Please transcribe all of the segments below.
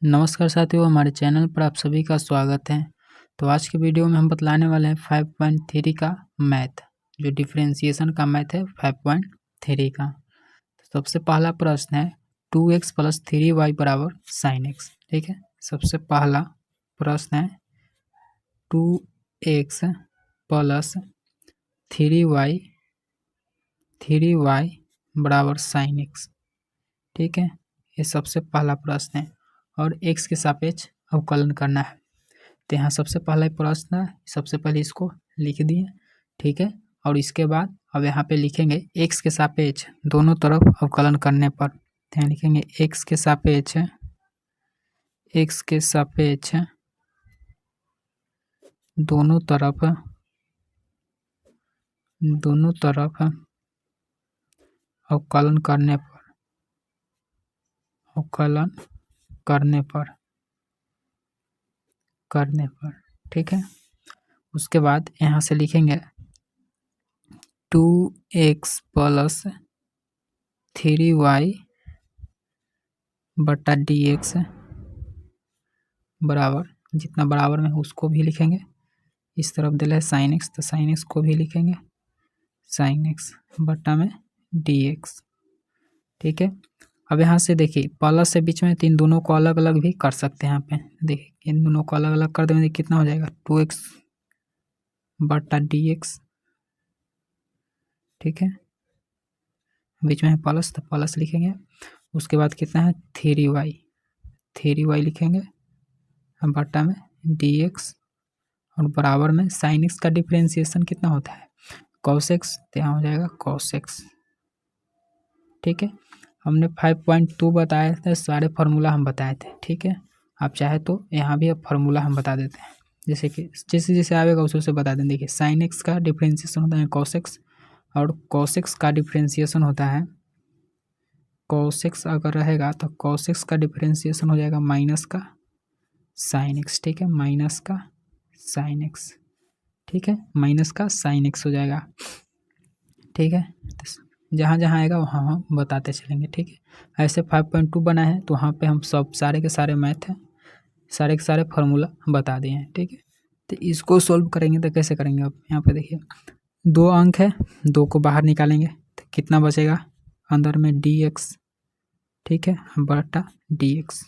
नमस्कार साथियों, हमारे चैनल पर आप सभी का स्वागत है। तो आज के वीडियो में हम बतलाने वाले हैं 5.3 का मैथ, जो डिफरेंशिएशन का मैथ है 5.3 का। तो सबसे पहला प्रश्न है 2x प्लस 3y बराबर साइन एक्स। ठीक है, सबसे पहला प्रश्न है 2x प्लस 3y बराबर साइन एक्स। ठीक है, ये सबसे पहला प्रश्न है और x के सापेक्ष अवकलन करना है। तो यहाँ सबसे पहला प्रश्न है, सबसे पहले इसको लिख दिए। ठीक है, और इसके बाद अब यहाँ पे लिखेंगे x के सापेक्ष दोनों तरफ अवकलन करने पर। तो यहाँ लिखेंगे x के सापेक्ष दोनों तरफ अवकलन करने पर। ठीक है, उसके बाद यहाँ से लिखेंगे 2x प्लस 3y बटा dx बराबर, जितना बराबर में उसको भी लिखेंगे। इस तरफ दिला है साइन एक्स, तो साइन एक्स को भी लिखेंगे साइन एक्स बटा में dx। ठीक है, अब यहाँ से देखिए प्लस से बीच में तीन दोनों को अलग अलग भी कर सकते हैं। यहाँ पे देखिए इन दोनों को अलग अलग कर देंगे, कितना हो जाएगा 2x बटा dx। ठीक है, बीच में है प्लस, तो प्लस लिखेंगे। उसके बाद कितना है 3y लिखेंगे बटा में dx और बराबर में साइन एक्स का डिफरेंशिएशन कितना होता है cos x, तो यहाँ हो जाएगा cos x। ठीक है, हमने 5.2 बताए थे, सारे फार्मूला हम बताए थे। ठीक है, आप चाहे तो यहाँ भी अब फार्मूला हम बता देते हैं, जैसे कि जैसे आएगा उसे बता दें। देखिए साइन एक्स का डिफरेंशिएशन होता है cos x और cos x का डिफरेंशिएशन होता है cos x अगर रहेगा तो cos x का डिफरेंशिएशन हो जाएगा माइनस का साइन एक्स। ठीक है, माइनस का साइन एक्स। ठीक है, माइनस का साइन एक्स हो जाएगा। ठीक है, तो जहाँ जहाँ आएगा वहाँ हम बताते चलेंगे। ठीक है, ऐसे 5.2 बना है तो वहाँ पे हम सब सारे के सारे मैथ हैं, सारे के सारे फार्मूला बता दिए हैं। ठीक है, तो इसको सोल्व करेंगे तो कैसे करेंगे। अब यहाँ पे देखिए 2 अंक है, 2 को बाहर निकालेंगे तो कितना बचेगा अंदर में dx। ठीक है, बटा dx।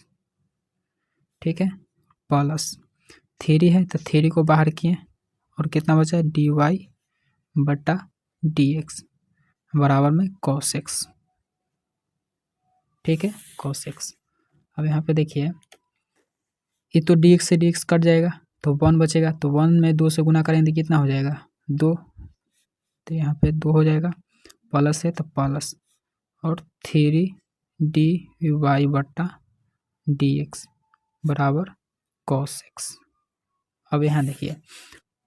ठीक है, प्लस 3 है तो 3 को बाहर किए और कितना बचा dy बटा dx बराबर में cos x। ठीक है, cos x। अब यहाँ पे देखिए ये तो dx से dx कट जाएगा तो 1 बचेगा, तो 1 में 2 से गुना करेंगे कितना हो जाएगा 2, तो यहाँ पे 2 हो जाएगा। प्लस है तो प्लस और 3dy बटा dx बराबर cos x। अब यहाँ देखिए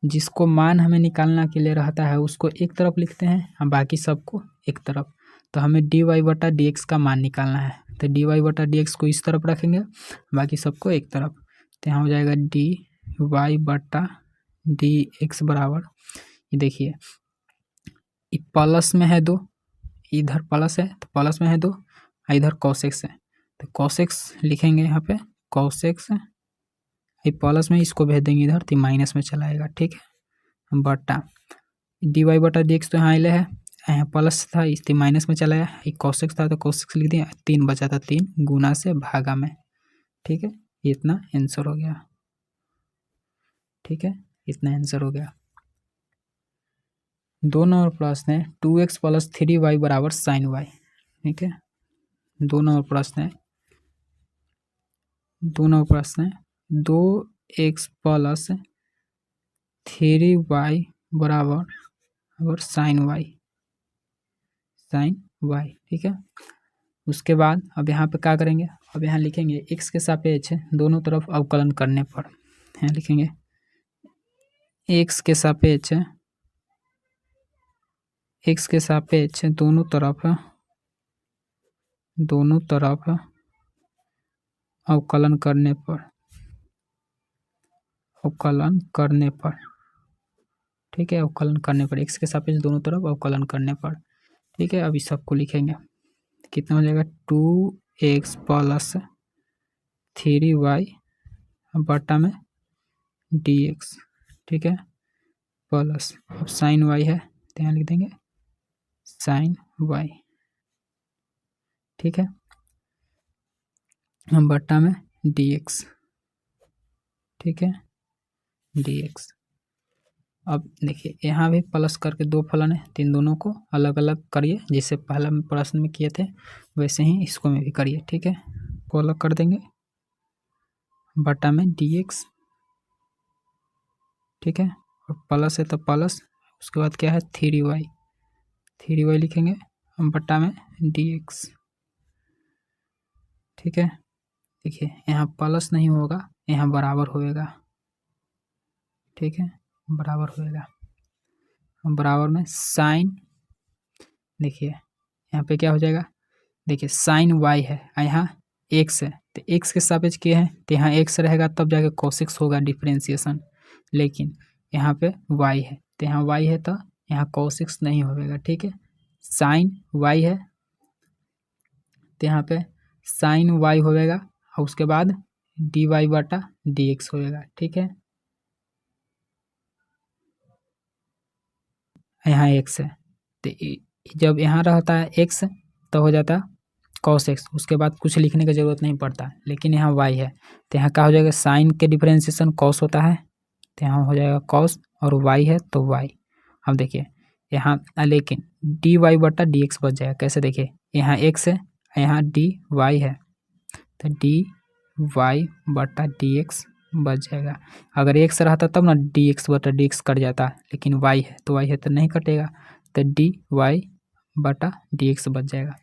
जिसको मान हमें निकालना के लिए रहता है उसको एक तरफ लिखते हैं, हम बाकी सबको एक तरफ। तो हमें dy बटा dx का मान निकालना है, तो dy बटा dx को इस तरफ रखेंगे, बाकी सबको एक तरफ। तो यहाँ हो जाएगा dy बटा dx बराबर, ये देखिए प्लस में है 2, इधर प्लस है तो प्लस में है 2, इधर cos x है तो cos x लिखेंगे यहाँ पे cos x। ये प्लस में इसको भेज देंगे इधर तो माइनस में चला आएगा। ठीक है, बटा dy बटा dx तो यहाँ आइले है, यहाँ प्लस था इसलिए माइनस में चला आया। ये cos x था तो cos x लिख दिया, 3 बचा था 3 गुना से भागा में। ठीक है, इतना आंसर हो गया। ठीक है, इतना आंसर हो गया। 2 नंबर प्रश्न है 2x प्लस 3y बराबर साइन y। ठीक है, 2 नंबर प्रश्न है 2x प्लस 3y बराबर साइन y। ठीक है, उसके बाद अब यहाँ पे क्या करेंगे, अब यहाँ लिखेंगे x के सापेक्ष दोनों तरफ अवकलन करने पर। यहाँ लिखेंगे x के सापेक्ष दोनों तरफ अवकलन करने पर। ठीक है, अवकलन करने पर x के सापेक्ष दोनों तरफ अवकलन करने पर। ठीक है, अब इस सबको लिखेंगे कितना हो जाएगा 2x प्लस 3y बटा में dx, ठीक है, प्लस अब साइन y है तो यहाँ लिख देंगे साइन y, ठीक है, बटा में dx, ठीक है, dx। अब देखिए यहाँ भी प्लस करके दो फलन है, तो इन दोनों को अलग अलग करिए, जैसे पहला प्रश्न में किए थे वैसे ही इसको में भी करिए, ठीक है, को अलग कर देंगे बटा में dx, ठीक है, और प्लस है तो प्लस, उसके बाद क्या है 3y लिखेंगे बटा में dx, ठीक है। देखिए यहाँ प्लस नहीं होगा, यहाँ बराबर होएगा, ठीक है, बराबर होएगा, बराबर में साइन, देखिए यहाँ पे क्या हो जाएगा, देखिए साइन y है, यहाँ x है, तो x के सापेक्ष किए हैं तो यहाँ x रहेगा तब जाके कोसिक्स होगा डिफ्रेंसिएशन, लेकिन यहाँ पे y है तो यहाँ y है तो यहाँ कोसिक्स नहीं होगा, ठीक है, साइन y है तो यहाँ पे साइन y होगा और उसके बाद dy बटा dx होएगा, ठीक है, यहाँ x है तो जब यहाँ रहता है x तो हो जाता cos x, उसके बाद कुछ लिखने की जरूरत नहीं पड़ता, लेकिन यहाँ y है तो यहाँ क्या हो जाएगा, साइन के डिफरेंशिएशन cos होता है तो यहाँ हो जाएगा cos और y है तो y। अब देखिए यहाँ लेकिन dy बटा dx बच जाएगा, कैसे देखिए यहाँ x है यहाँ dy है तो dy बटा dx बच जाएगा, अगर x रहता तब ना dx बटा dx कट जाता, लेकिन y है तो नहीं कटेगा, तो dy बटा dx बच जाएगा,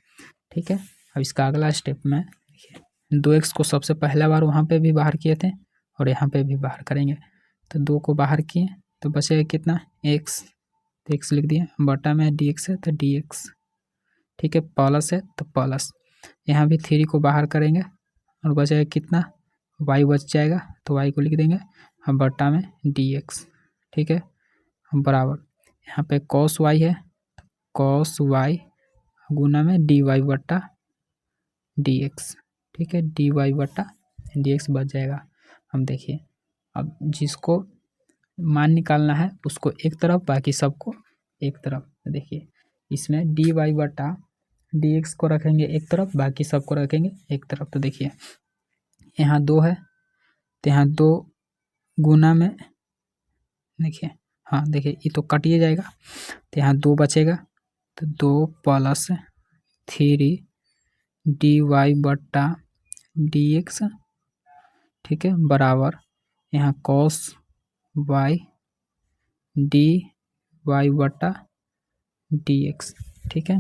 ठीक है। अब इसका अगला स्टेप में देखिए 2x को सबसे पहला बार वहाँ पे भी बाहर किए थे और यहाँ पे भी बाहर करेंगे, तो 2 को बाहर किए तो बचेगा कितना x, तो x लिख दिए बटा में dx है तो dx, ठीक है, प्लस है तो प्लस, यहाँ भी 3 को बाहर करेंगे और बचेगा कितना y बच जाएगा तो y को लिख देंगे हम बटा में dx, ठीक है, बराबर यहाँ पे cos y है cos y गुना में dy बटा dx, ठीक है, dy बटा dx बच जाएगा। हम देखिए अब जिसको मान निकालना है उसको एक तरफ, बाकी सबको एक तरफ, देखिए इसमें dy बटा dx को रखेंगे एक तरफ, बाकी सबको रखेंगे एक तरफ, तो देखिए यहाँ 2 है तो यहाँ 2 गुना में देखिए, हाँ देखिए ये तो कटिए जाएगा तो यहाँ 2 बचेगा तो 2 प्लस 3 dy बटा dx, ठीक है, बराबर यहाँ cos y dy बटा dx, ठीक है,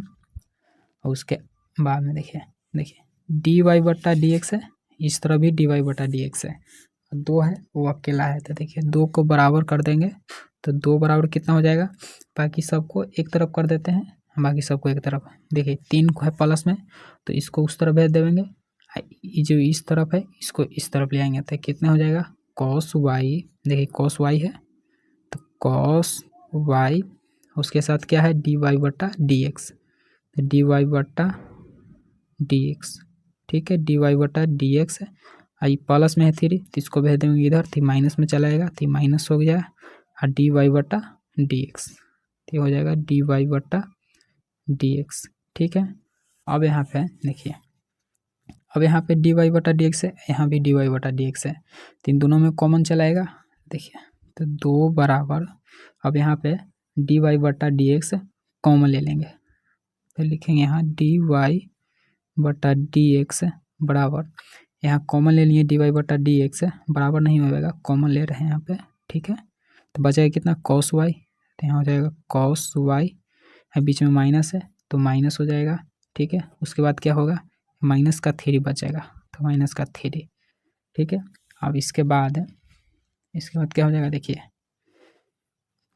और उसके बाद में देखिए dy बटा dx है, इस तरह भी dy बटा dx है, 2 है वो अकेला है तो देखिए 2 को बराबर कर देंगे तो 2 बराबर कितना हो जाएगा, बाकी सबको एक तरफ कर देते हैं, बाकी सबको एक तरफ, देखिए 3 को है प्लस में तो इसको उस तरफ भेज देंगे, जो इस तरफ है इसको इस तरफ ले आएंगे तो कितना हो जाएगा cos y, देखिए cos y है तो cos y, उसके साथ क्या है dy बटा dx, तो dy बटा dx, ठीक है, dy बटा dx है, आई प्लस में है 3 तो इसको भेज देंगे इधर तो माइनस में चला जाएगा तो माइनस हो गया और dy बटा dx, तो हो जाएगा dy बटा dx, ठीक है। अब यहाँ पे देखिए अब यहाँ पे dy बटा dx है, यहाँ भी dy बटा dx है तो इन दोनों में कॉमन चलाएगा, देखिए तो 2 बराबर, अब यहाँ पे dy बटा dx कॉमन ले लेंगे तो लिखेंगे यहाँ dy बटा dx बराबर, यहाँ कॉमन ले लिए dy बटा dx बराबर नहीं होगा, कॉमन ले रहे हैं यहाँ पे, ठीक है, तो बचेगा कितना cos y, तो यहाँ हो जाएगा cos y, बीच में माइनस है तो माइनस हो जाएगा, ठीक है, उसके बाद क्या होगा माइनस का 3 बचेगा तो माइनस का 3, ठीक है। अब इसके बाद क्या हो जाएगा देखिए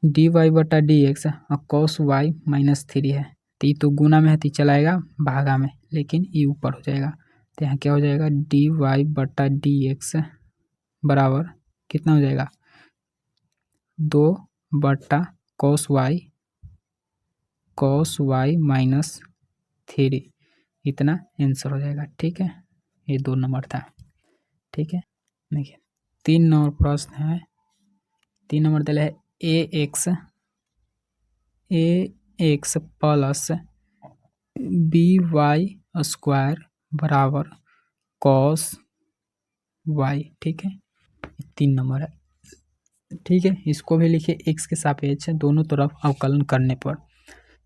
dy बटा dx और cos y माइनस 3 है तो ये तो गुना में है तो चलाएगा भागा में, लेकिन ये ऊपर हो जाएगा तो यहाँ क्या हो जाएगा dy बटा dx बराबर कितना हो जाएगा 2 बटा cos y माइनस 3, इतना आंसर हो जाएगा, ठीक है, ये 2 नंबर था। ठीक है। देखिए 3 नंबर प्रश्न है। 3 नंबर दिया है a x plus b y square बराबर कॉस वाई। ठीक है, 3 नंबर है। ठीक है, इसको भी लिखिए एक्स के सापेक्ष दोनों तरफ अवकलन करने पर।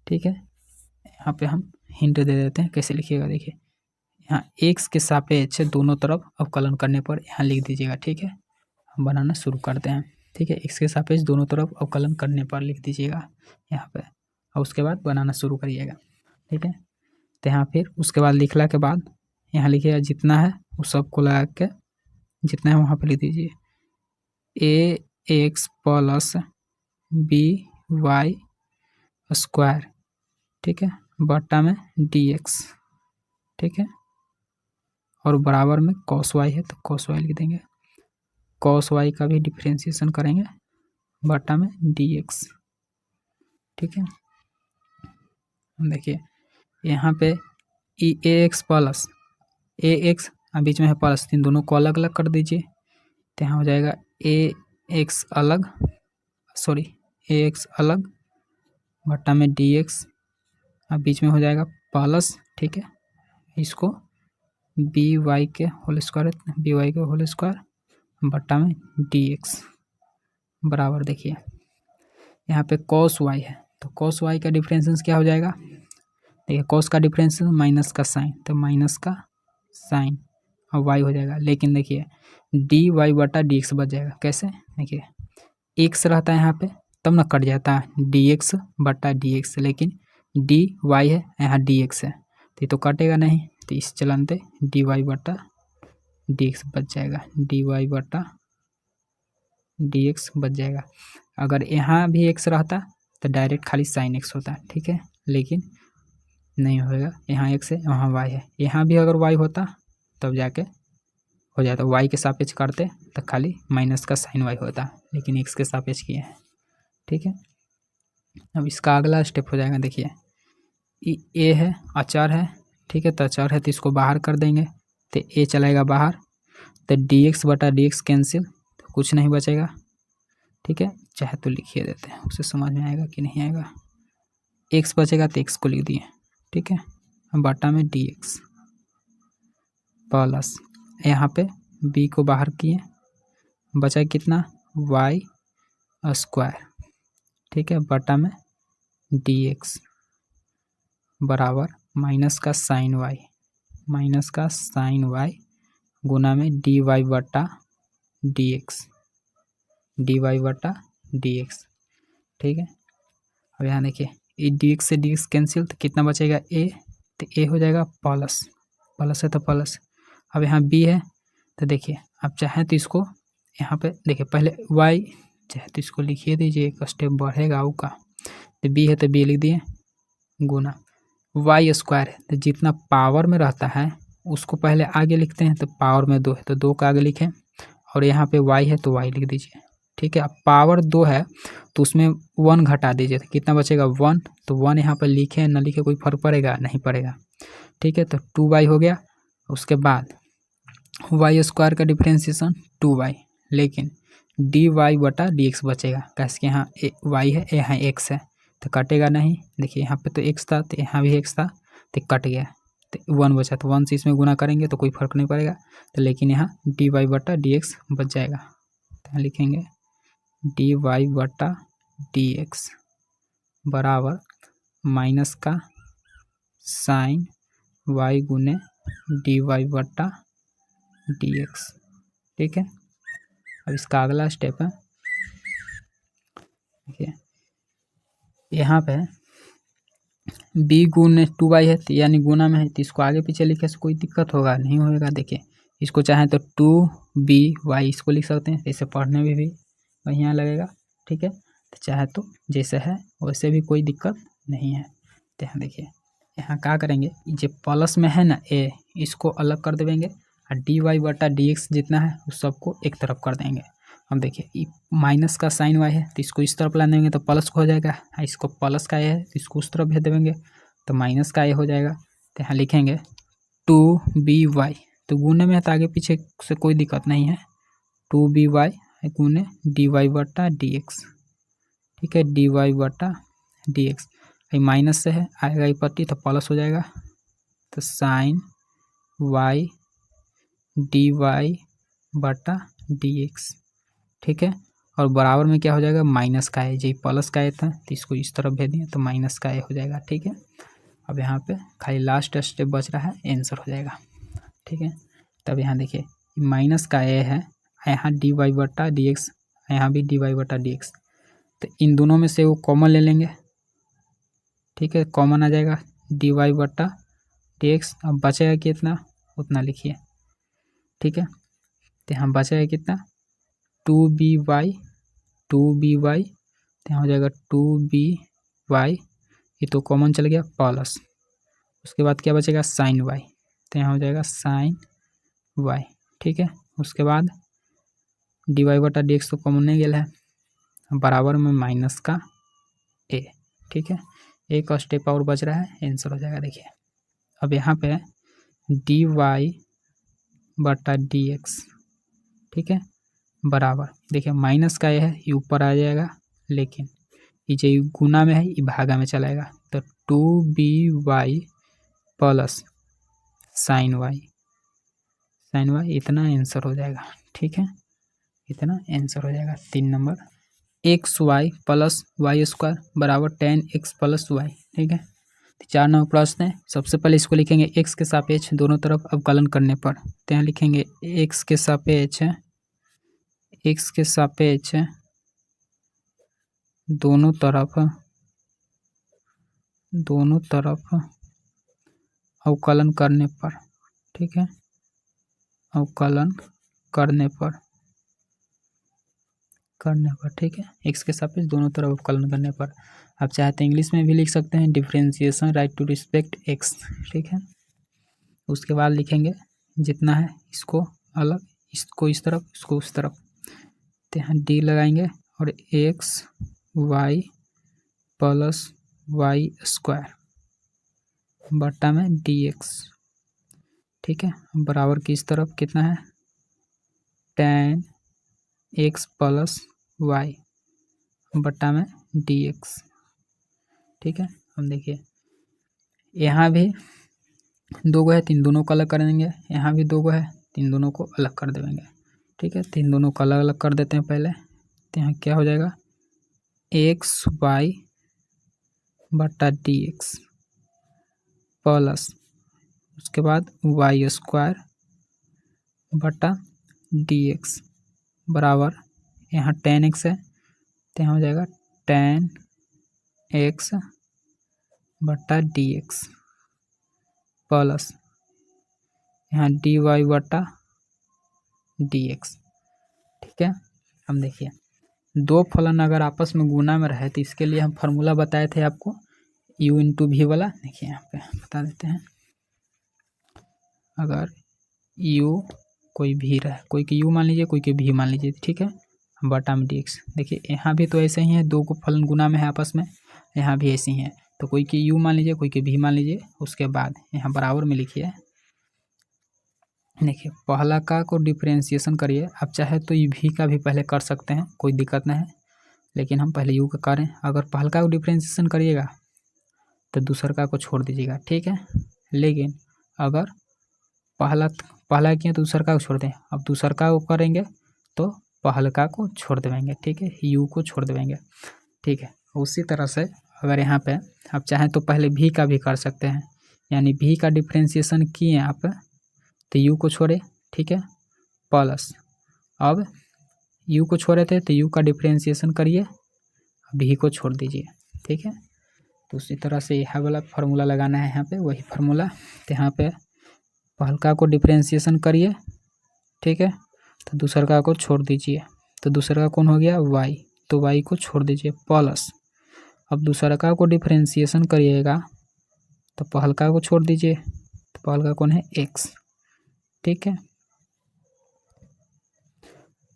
ठीक है, यहाँ पे हम हिंट दे देते हैं कैसे लिखिएगा। देखिए यहाँ एक्स के सापेक्ष दोनों तरफ अवकलन करने पर यहाँ लिख दीजिएगा। ठीक है, हम बनाना शुरू करते हैं। ठीक है, एक्स के सापेक्ष दोनों तरफ अवकलन करने पर लिख दीजिएगा यहाँ पे, और उसके बाद बनाना शुरू करिएगा। ठीक है, तो यहाँ फिर उसके बाद लिखला के बाद यहाँ लिखिएगा जितना है वो सबको लगा के जितना है वहाँ पर लिख दीजिए a x plus b y square. ठीक है, बट्टा में डी एक्स। ठीक है, और बराबर में कॉस वाई है तो कॉस वाई लिख देंगे। कॉस वाई का भी डिफ्रेंशिएशन करेंगे बट्टा में डी एक्स। ठीक है, देखिए यहाँ पे ए एक्स प्लस ए एक्स बीच में है प्लस, इन दोनों को अलग अलग कर दीजिए तो यहाँ हो जाएगा ए एक्स अलग, सॉरी ए एक्स अलग बट्टा में डी एक्स, अब बीच में हो जाएगा प्लस। ठीक है, इसको बी वाई के होल स्क्वायर बट्टा में डी एक्स बराबर। देखिए यहाँ पे कॉस वाई है तो कॉस वाई का डिफरेंशिएशन क्या हो जाएगा। देखिए कॉस का डिफरेंशिएशन माइनस का साइन, तो माइनस का साइन और वाई हो जाएगा। लेकिन देखिए डी वाई बटा डी एक्स बच जाएगा। कैसे, देखिए एक्स रहता है यहाँ पे तब ना कट जाता है डी एक्स बटा डी एक्स, लेकिन डी वाई है यहाँ डी एक्स है तो ये तो कटेगा नहीं, तो इस चलते डी वाई बटा डी एक्स बच जाएगा। डी वाई बटा डी एक्स बच जाएगा। अगर यहाँ भी एक्स रहता तो डायरेक्ट खाली साइन एक्स होता। ठीक है, लेकिन नहीं होएगा, यहाँ एक्स है वहाँ वाई है। यहाँ भी अगर वाई होता तब जाके हो जाता, वाई के सापेक्ष करते तो खाली माइनस का साइन वाई होता, लेकिन एक्स के सापेक्ष किए हैं। ठीक है, अब इसका अगला स्टेप हो जाएगा। देखिए ए है अचर है। ठीक है, तो अचर है तो इसको बाहर कर देंगे तो ए चलाएगा बाहर, तो डी एक्स बटा डी एक्स कैंसिल, तो कुछ नहीं बचेगा। ठीक है, चाहे तो लिखिए देते हैं, उसे समझ में आएगा कि नहीं आएगा। एक्स बचेगा तो एक्स को लिख दिए। ठीक है, बटा में डी एक्स प्लस यहाँ पे बी को बाहर किए, बचा कितना वाई स्क्वायर। ठीक है, बटा में डी एक्स बराबर माइनस का साइन वाई गुना में डी वाई बटा डी एक्स, ठीक है। अब यहाँ देखिए डी एक्स से डी एक्स कैंसिल तो कितना बचेगा ए, तो ए हो जाएगा प्लस है तो प्लस। अब यहाँ बी है तो देखिए आप चाहें तो इसको यहाँ पे देखिए पहले वाई चाहे तो इसको लिखिए दीजिए, एक स्टेप बढ़ेगा ऊ का। तो बी है तो बी लिख दिए गुना वाई स्क्वायर है तो जितना पावर में रहता है उसको पहले आगे लिखते हैं, तो पावर में 2 है तो 2 का आगे लिखें, और यहाँ पे y है तो y लिख दीजिए। ठीक है, अब पावर 2 है तो उसमें 1 घटा दीजिए तो कितना बचेगा 1, तो 1 यहाँ पर लिखे ना लिखे कोई फर्क पड़ेगा नहीं पड़ेगा। ठीक है, तो 2y हो गया। उसके बाद वाई स्क्वायर का डिफ्रेंशिएशन 2y, लेकिन डी वाई बटा डी एक्स बचेगा, कैसे कि यहाँ y है यहाँ x है तो कटेगा नहीं। देखिए यहाँ पे तो x था तो यहाँ भी x था तो कट गया, तो 1 बचा, तो 1 से इसमें गुना करेंगे तो कोई फर्क नहीं पड़ेगा, तो लेकिन यहाँ डी वाई बटा डी एक्स बच जाएगा। तो यहाँ लिखेंगे डी वाई बटा डी एक्स बराबर माइनस का साइन वाई गुने डी वाई बटा डी एक्स। ठीक है, अब इसका अगला स्टेप है, देखिए यहाँ पे बी गुने 2y है यानी गुना में है तो इसको आगे पीछे लिखे से कोई दिक्कत होगा नहीं होगा। देखिए इसको चाहें तो 2by इसको लिख सकते हैं, इसे पढ़ने में भी बढ़िया लगेगा। ठीक है, तो चाहे तो जैसे है वैसे भी कोई दिक्कत नहीं है। तो यहाँ देखिए यहाँ क्या करेंगे, जो प्लस में है ना ए इसको अलग कर देंगे और डी वाई बटा डी एक्स जितना है उस सबको एक तरफ कर देंगे। अब देखिए माइनस का साइन वाई है तो इसको इस तरफ ला देंगे तो प्लस हो जाएगा, इसको प्लस का ए है तो इसको उस तरफ भेज देंगे तो माइनस का ए हो जाएगा। तो यहाँ लिखेंगे 2by तो गुने में है तो आगे पीछे से कोई दिक्कत नहीं है। 2by गुने dy बटा dx, ठीक है, dy बटा dx। ये माइनस से है, आएगा ये पट्टी तो प्लस हो जाएगा, तो साइन y dy बटा dx, ठीक है। और बराबर में क्या हो जाएगा, माइनस का है, जी प्लस का है था तो इसको इस तरफ भेज दिए तो माइनस का ए हो जाएगा, ठीक है। अब यहाँ पे खाली लास्ट स्टेप बच रहा है, आंसर हो जाएगा, ठीक है। तब यहाँ देखिए माइनस का ए है, यहाँ डी वाई बटा डी एक्स, यहाँ भी डी वाई बटा डी एक्स, तो इन दोनों में से वो कॉमन ले लेंगे, ठीक है, कॉमन आ जाएगा डी वाई बटा डी एक्स। अब बचेगा कितना उतना लिखिए, ठीक है। तो यहाँ बचेगा कितना 2by, तो यहाँ हो जाएगा 2by, ये तो कॉमन चल गया प्लस, उसके बाद क्या बचेगा साइन y, तो यहाँ हो जाएगा साइन y, ठीक है। उसके बाद डी वाई बटा डी एक्स तो कॉमन नहीं गया है, बराबर में माइनस का a, ठीक है। एक स्टेप और बच रहा है, आंसर हो जाएगा। देखिए अब यहाँ पे डी वाई बटा डी एक्स, ठीक है, बराबर, देखिए माइनस का ये है, ये ऊपर आ जाएगा, लेकिन ये जो गुना में है ये भागा में चलाएगा, तो 2by प्लस साइन y, इतना आंसर हो जाएगा, ठीक है, इतना आंसर हो जाएगा 3 number. X y plus y square बराबर 10x प्लस वाई, ठीक है। 4 नंबर प्रश्न है, सबसे पहले इसको लिखेंगे x के सापेक्ष दोनों तरफ अवकलन करने पर, तो यहाँ लिखेंगे x के सापेक्ष दोनों तरफ अवकलन करने पर, ठीक है, अवकलन करने पर, ठीक है, x के सापेक्ष दोनों तरफ अवकलन करने पर। आप चाहते हैं इंग्लिश में भी लिख सकते हैं, differentiation right to respect x, ठीक है। उसके बाद लिखेंगे जितना है इसको अलग, इसको इस तरफ, इसको उस तरफ, तो यहाँ d लगाएंगे और x y plus y square बट्टा में dx, ठीक है, बराबर की इस तरफ कितना है 10x प्लस वाई बट्टा में dx, ठीक है। हम देखिए यहाँ भी 2 गो है, 3 दोनों को अलग कर देंगे, यहाँ भी 2 गो है, 3 दोनों को अलग कर देंगे, ठीक है। 3 दोनों को अलग अलग कर देते हैं पहले, तो यहाँ क्या हो जाएगा एक्स वाई बट्टा dx प्लस उसके बाद वाई स्क्वायर बटा dx बराबर यहाँ 10x है, तो यहाँ हो जाएगा 10x बटा dx प्लस यहाँ dy बटा dx, ठीक है। हम देखिए दो फलन अगर आपस में गुना में रहे तो इसके लिए हम फार्मूला बताए थे आपको u इंटू भी वाला, देखिए यहाँ पे बता देते हैं। अगर u कोई भी रहे, कोई के u मान लीजिए, कोई के भी मान लीजिए, ठीक है, बटा में dx, देखिए यहाँ भी तो ऐसे ही है, 2 को फलन गुना में है आपस में, यहाँ भी ऐसे ही है, तो कोई के u मान लीजिए, कोई के भी मान लीजिए, उसके बाद यहाँ बराबर में लिखिए, देखिए पहला का को डिफरेंशिएशन करिए, आप चाहे तो ये भी का भी पहले कर सकते हैं, कोई दिक्कत नहीं है, लेकिन हम पहले u का करें। अगर पहला का को डिफरेंशिएशन करिएगा तो दूसरा का को छोड़ दीजिएगा, ठीक है। लेकिन अगर पहला किए तो दूसरा का को छोड़ दें, अब दूसरा का को करेंगे तो पहला का को छोड़ देंगे, ठीक है, u को छोड़ देंगे, ठीक है। उसी तरह से अगर यहाँ पे आप चाहें तो पहले भी का भी कर सकते हैं, यानी भी का डिफरेंशिएशन किए आप तो u को छोड़े, ठीक है, प्लस अब u को छोड़े थे तो u का डिफरेंशिएशन करिए, भी को छोड़ दीजिए, ठीक है। तो उसी तरह से यह वाला फार्मूला लगाना है यहाँ पे, वही फार्मूला, तो यहाँ पे पहलका को डिफरेंशिएशन करिए, ठीक है, तो दूसरा को छोड़ दीजिए, तो दूसरा का कौन हो गया y, तो y को छोड़ दीजिए प्लस अब दूसरा का को डिफरेंशिएशन करिएगा तो पहलका को छोड़ दीजिए, तो पहलका कौन है x, ठीक है।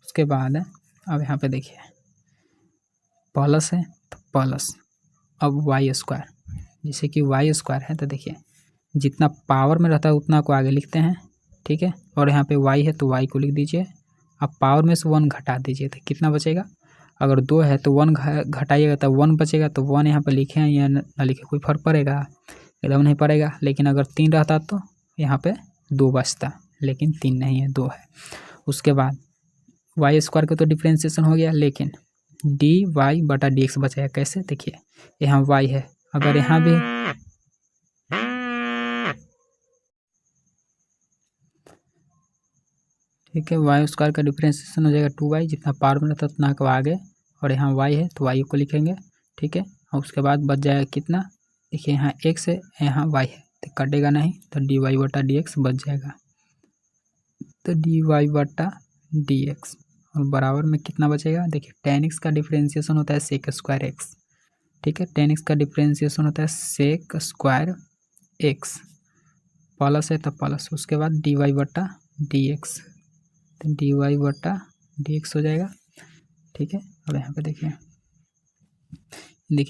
उसके बाद अब यहाँ पे देखिए प्लस है तो प्लस अब वाई स्क्वायर, जैसे कि वाई स्क्वायर है तो देखिए जितना पावर में रहता है उतना को आगे लिखते हैं, ठीक है। और यहाँ पे y है तो y को लिख दीजिए। अब पावर में से 1 घटा दीजिए तो कितना बचेगा, अगर 2 है तो 1 घटाइएगा तो 1 बचेगा। तो 1 यहाँ पर लिखे हैं या ना लिखे कोई फर्क पड़ेगा, एकदम नहीं पड़ेगा। लेकिन अगर 3 रहता तो यहाँ पे 2 बचता, लेकिन 3 नहीं है, 2 है। उसके बाद वाई स्क्वायर का तो डिफ्रेंशिएशन हो गया, लेकिन डी वाई बटा डी एक्स बचेगा। कैसे, देखिए यहाँ वाई है, अगर यहाँ भी ठीक है, वाई स्क्वायर का डिफ्रेंशिएशन हो जाएगा 2y, जितना पावर में रहता उतना का आगे, और यहाँ y है तो y को लिखेंगे, ठीक है। और उसके बाद बच जाएगा कितना, देखिए यहाँ x है, यहाँ y है, तो कटेगा नहीं, तो डी वाई बटा डी एक्स बच जाएगा। तो डी वाई बटा डी एक्स और बराबर में कितना बचेगा, देखिए tan x का डिफ्रेंशिएशन होता है सेक स्क्वायर एक्स, ठीक है। tan x का डिफ्रेंशिएशन होता है सेक स्क्वायर एक्स, प्लस है तो प्लस, उसके बाद डी वाई बटा डी एक्स, तो डी वाई बटा डी एक्स हो जाएगा, ठीक है। अब यहाँ पे देखिए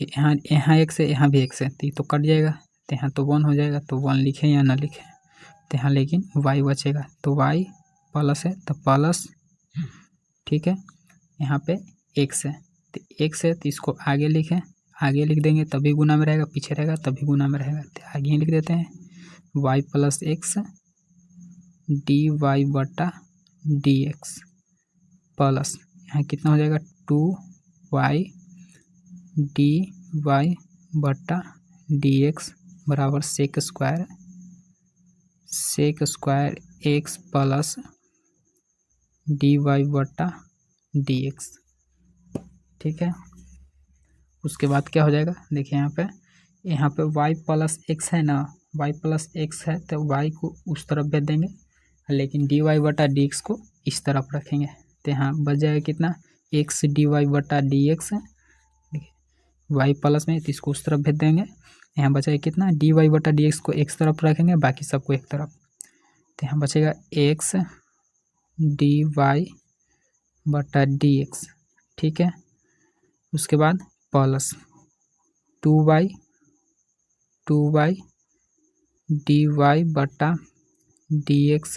यहाँ एक्स है, यहाँ भी एक्स है, तो ये तो कट जाएगा, तो यहाँ तो 1 हो जाएगा, तो 1 लिखें या ना लिखें, तो यहाँ लेकिन y बचेगा, तो y प्लस है तो प्लस, ठीक है। यहाँ पे x है, तो x है तो इसको आगे लिखें, आगे लिख देंगे तभी गुना में रहेगा, पीछे रहेगा तभी गुना में रहेगा, तो आगे ही लिख देते हैं y plus x d y बटा डी एक्स प्लस यहाँ कितना हो जाएगा 2y डी वाई बटा डी एक्स बराबर sec square x plus d y बटा डी एक्स, ठीक है। उसके बाद क्या हो जाएगा, देखिए यहाँ पे y प्लस एक्स है ना, y प्लस एक्स है तो y को उस तरफ भेज देंगे, लेकिन डी वाई बटा डी एक्स को इस तरफ रखेंगे, तो यहाँ बच जाएगा कितना, एक्स डी वाई बटा डी एक्स, वाई प्लस में तो इसको उस तरफ भेज देंगे, यहाँ बचेगा कितना, डी वाई बटा डी एक्स को एक तरफ रखेंगे, बाकी सबको एक तरफ, तो यहाँ बचेगा एक्स डी वाई बटा डी एक्स, ठीक है। उसके बाद प्लस 2y डी वाई बटा डी एक्स,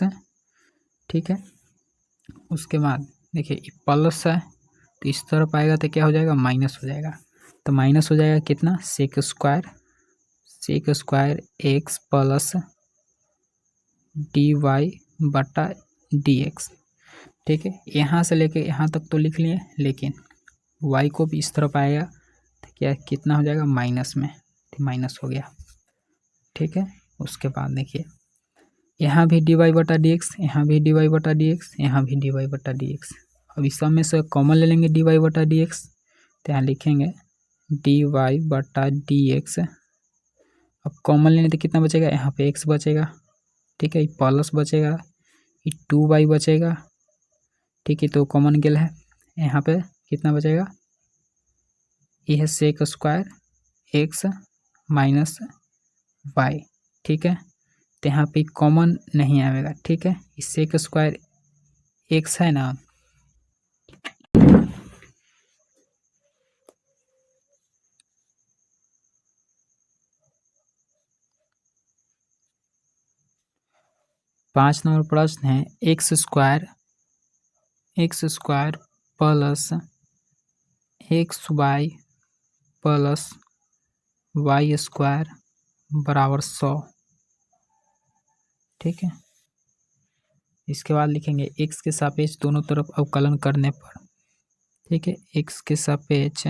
ठीक है। उसके बाद देखिए प्लस है तो इस तरफ आएगा तो क्या हो जाएगा, माइनस हो जाएगा, तो माइनस हो जाएगा कितना, sec square x plus d y बटा डी एक्स, ठीक है। यहाँ से लेके यहाँ तक तो लिख लिए, लेकिन y को भी इस तरफ आएगा तो क्या कितना हो जाएगा, माइनस में, तो माइनस हो गया, ठीक है। उसके बाद देखिए यहाँ भी डी वाई बटा डी एक्स, यहाँ भी डी वाई बटा डी एक्स, यहाँ भी डी वाई बटा डी एक्स। अब इस सब में से कॉमन ले लेंगे डी वाई बटा डी एक्स, तो यहाँ लिखेंगे डी वाई बटा डी एक्स। अब कॉमन लेने तो कितना बचेगा, यहाँ पे एक्स बचेगा, ठीक है, ये प्लस बचेगा, ये 2y बचेगा, ठीक है, तो कॉमन गेल है, यहाँ पे कितना बचेगा, ये है sec square x minus y, ठीक है। तो यहाँ पे कॉमन नहीं आएगा, ठीक है, इस सेक स्क्वायर एक्स है ना, पाँच नंबर प्रश्न है, x square plus x y plus y square बराबर 100, ठीक है। इसके बाद लिखेंगे एक्स के सापेक्ष दोनों तरफ अवकलन करने पर, ठीक है, एक्स के सापेक्ष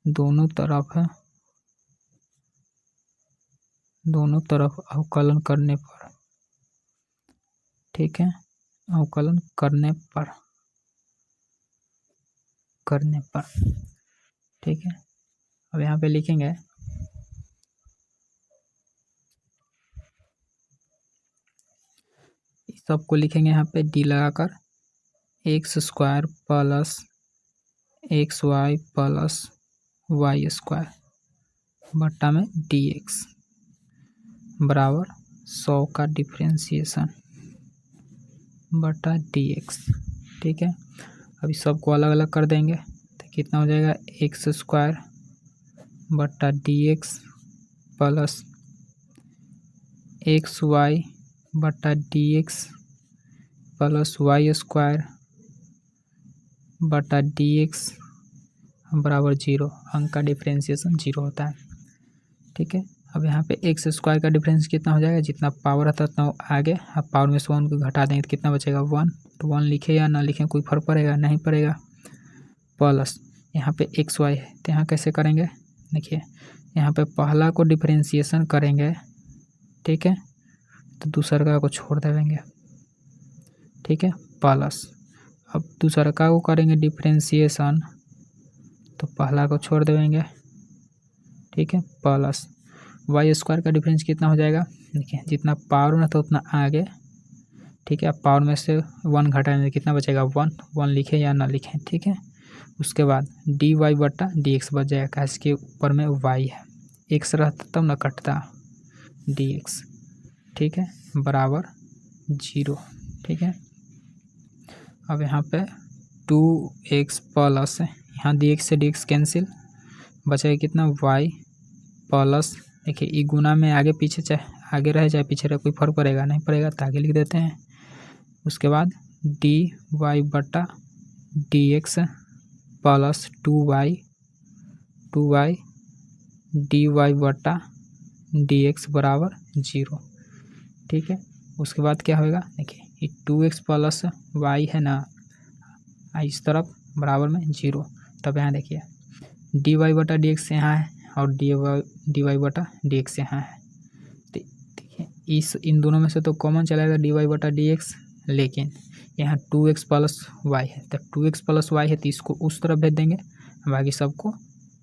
दोनों तरफ अवकलन करने पर, ठीक है, अवकलन करने पर, ठीक है। अब यहाँ पे लिखेंगे सबको लिखेंगे यहाँ पे डी लगाकर, x square plus x y plus y square बट्टा में डी एक्स बराबर 100 का डिफ्रेंशिएशन बटा डी एक्स, ठीक है। अभी सबको अलग अलग कर देंगे तो कितना हो जाएगा, एक्स स्क्वायर बटा d x plus x y बटा d x plus y square बटा डी एक्स बराबर 0। अंक का डिफ्रेंसिएशन 0 होता है। ठीक है, अब यहाँ पे एक्स स्क्वायर का डिफरेंस कितना हो जाएगा, जितना पावर आता है उतना आगे, अब पावर में से 1 को घटा देंगे तो कितना बचेगा 1। तो 1 लिखे या ना लिखें कोई फर्क पड़ेगा नहीं पड़ेगा। प्लस यहाँ पे एक्स वाई है तो यहाँ कैसे करेंगे, देखिए यहाँ पे पहला को डिफरेंशिएशन करेंगे, ठीक है, तो दूसरा को छोड़ देंगे, ठीक है, प्लस अब दूसरा को करेंगे डिफरेंशिएशन तो पहला को छोड़ देंगे, ठीक है, प्लस वाई स्क्वायर का डिफरेंस कितना हो जाएगा, देखिए जितना पावर में था उतना आगे, ठीक है, अब पावर में से 1 घटाने में कितना बचेगा 1 लिखें या ना लिखें, ठीक है। उसके बाद डी वाई बटा डी एक्स बच जाएगा, कैसे के ऊपर में वाई है, एक्स रहता तब ना कटता, डी एक्स, ठीक है, बराबर 0, ठीक है। अब यहाँ पे 2x प्लस यहाँ डी एक्स से डी एक्स कैंसिल, बचेगा कितना y प्लस, देखिए ई गुना में आगे पीछे चाहे आगे रहे चाहे पीछे रहे कोई फर्क पड़ेगा नहीं पड़ेगा तो आगे लिख देते हैं। उसके बाद डी वाई बटा d x plus 2y d y बटा डी एक्स बराबर 0, ठीक है। उसके बाद क्या होगा, देखिए ये 2x प्लस वाई है ना, इस तरफ बराबर में 0, तब यहाँ देखिए डी वाई बटा डी एक्स यहाँ है और डी वाई बटा डी एक्स यहाँ है, तो देखिए इन दोनों में से तो कॉमन चलेगा डी वाई बटा डी एक्स, लेकिन यहाँ 2x प्लस वाई है तो 2x प्लस वाई है तो इसको उस तरफ भेज देंगे, बाकी सबको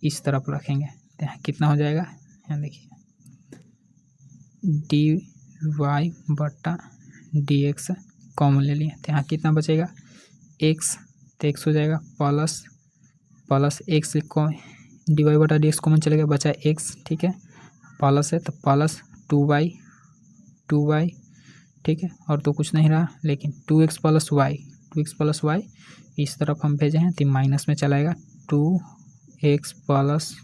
इस तरफ रखेंगे तो यहाँ कितना हो जाएगा, यहाँ देखिए डी वाई बटा डी एक्स कॉमन ले लिए तो यहाँ कितना बचेगा x, तो x हो जाएगा प्लस एक्स को डी वाई बटा डी एक्स कॉमन चलेगा, बचा x, ठीक है, प्लस है तो प्लस 2y, ठीक है, और तो कुछ नहीं रहा, लेकिन 2x प्लस वाई इस तरफ हम भेजे हैं तो माइनस में चलाएगा 2x प्लस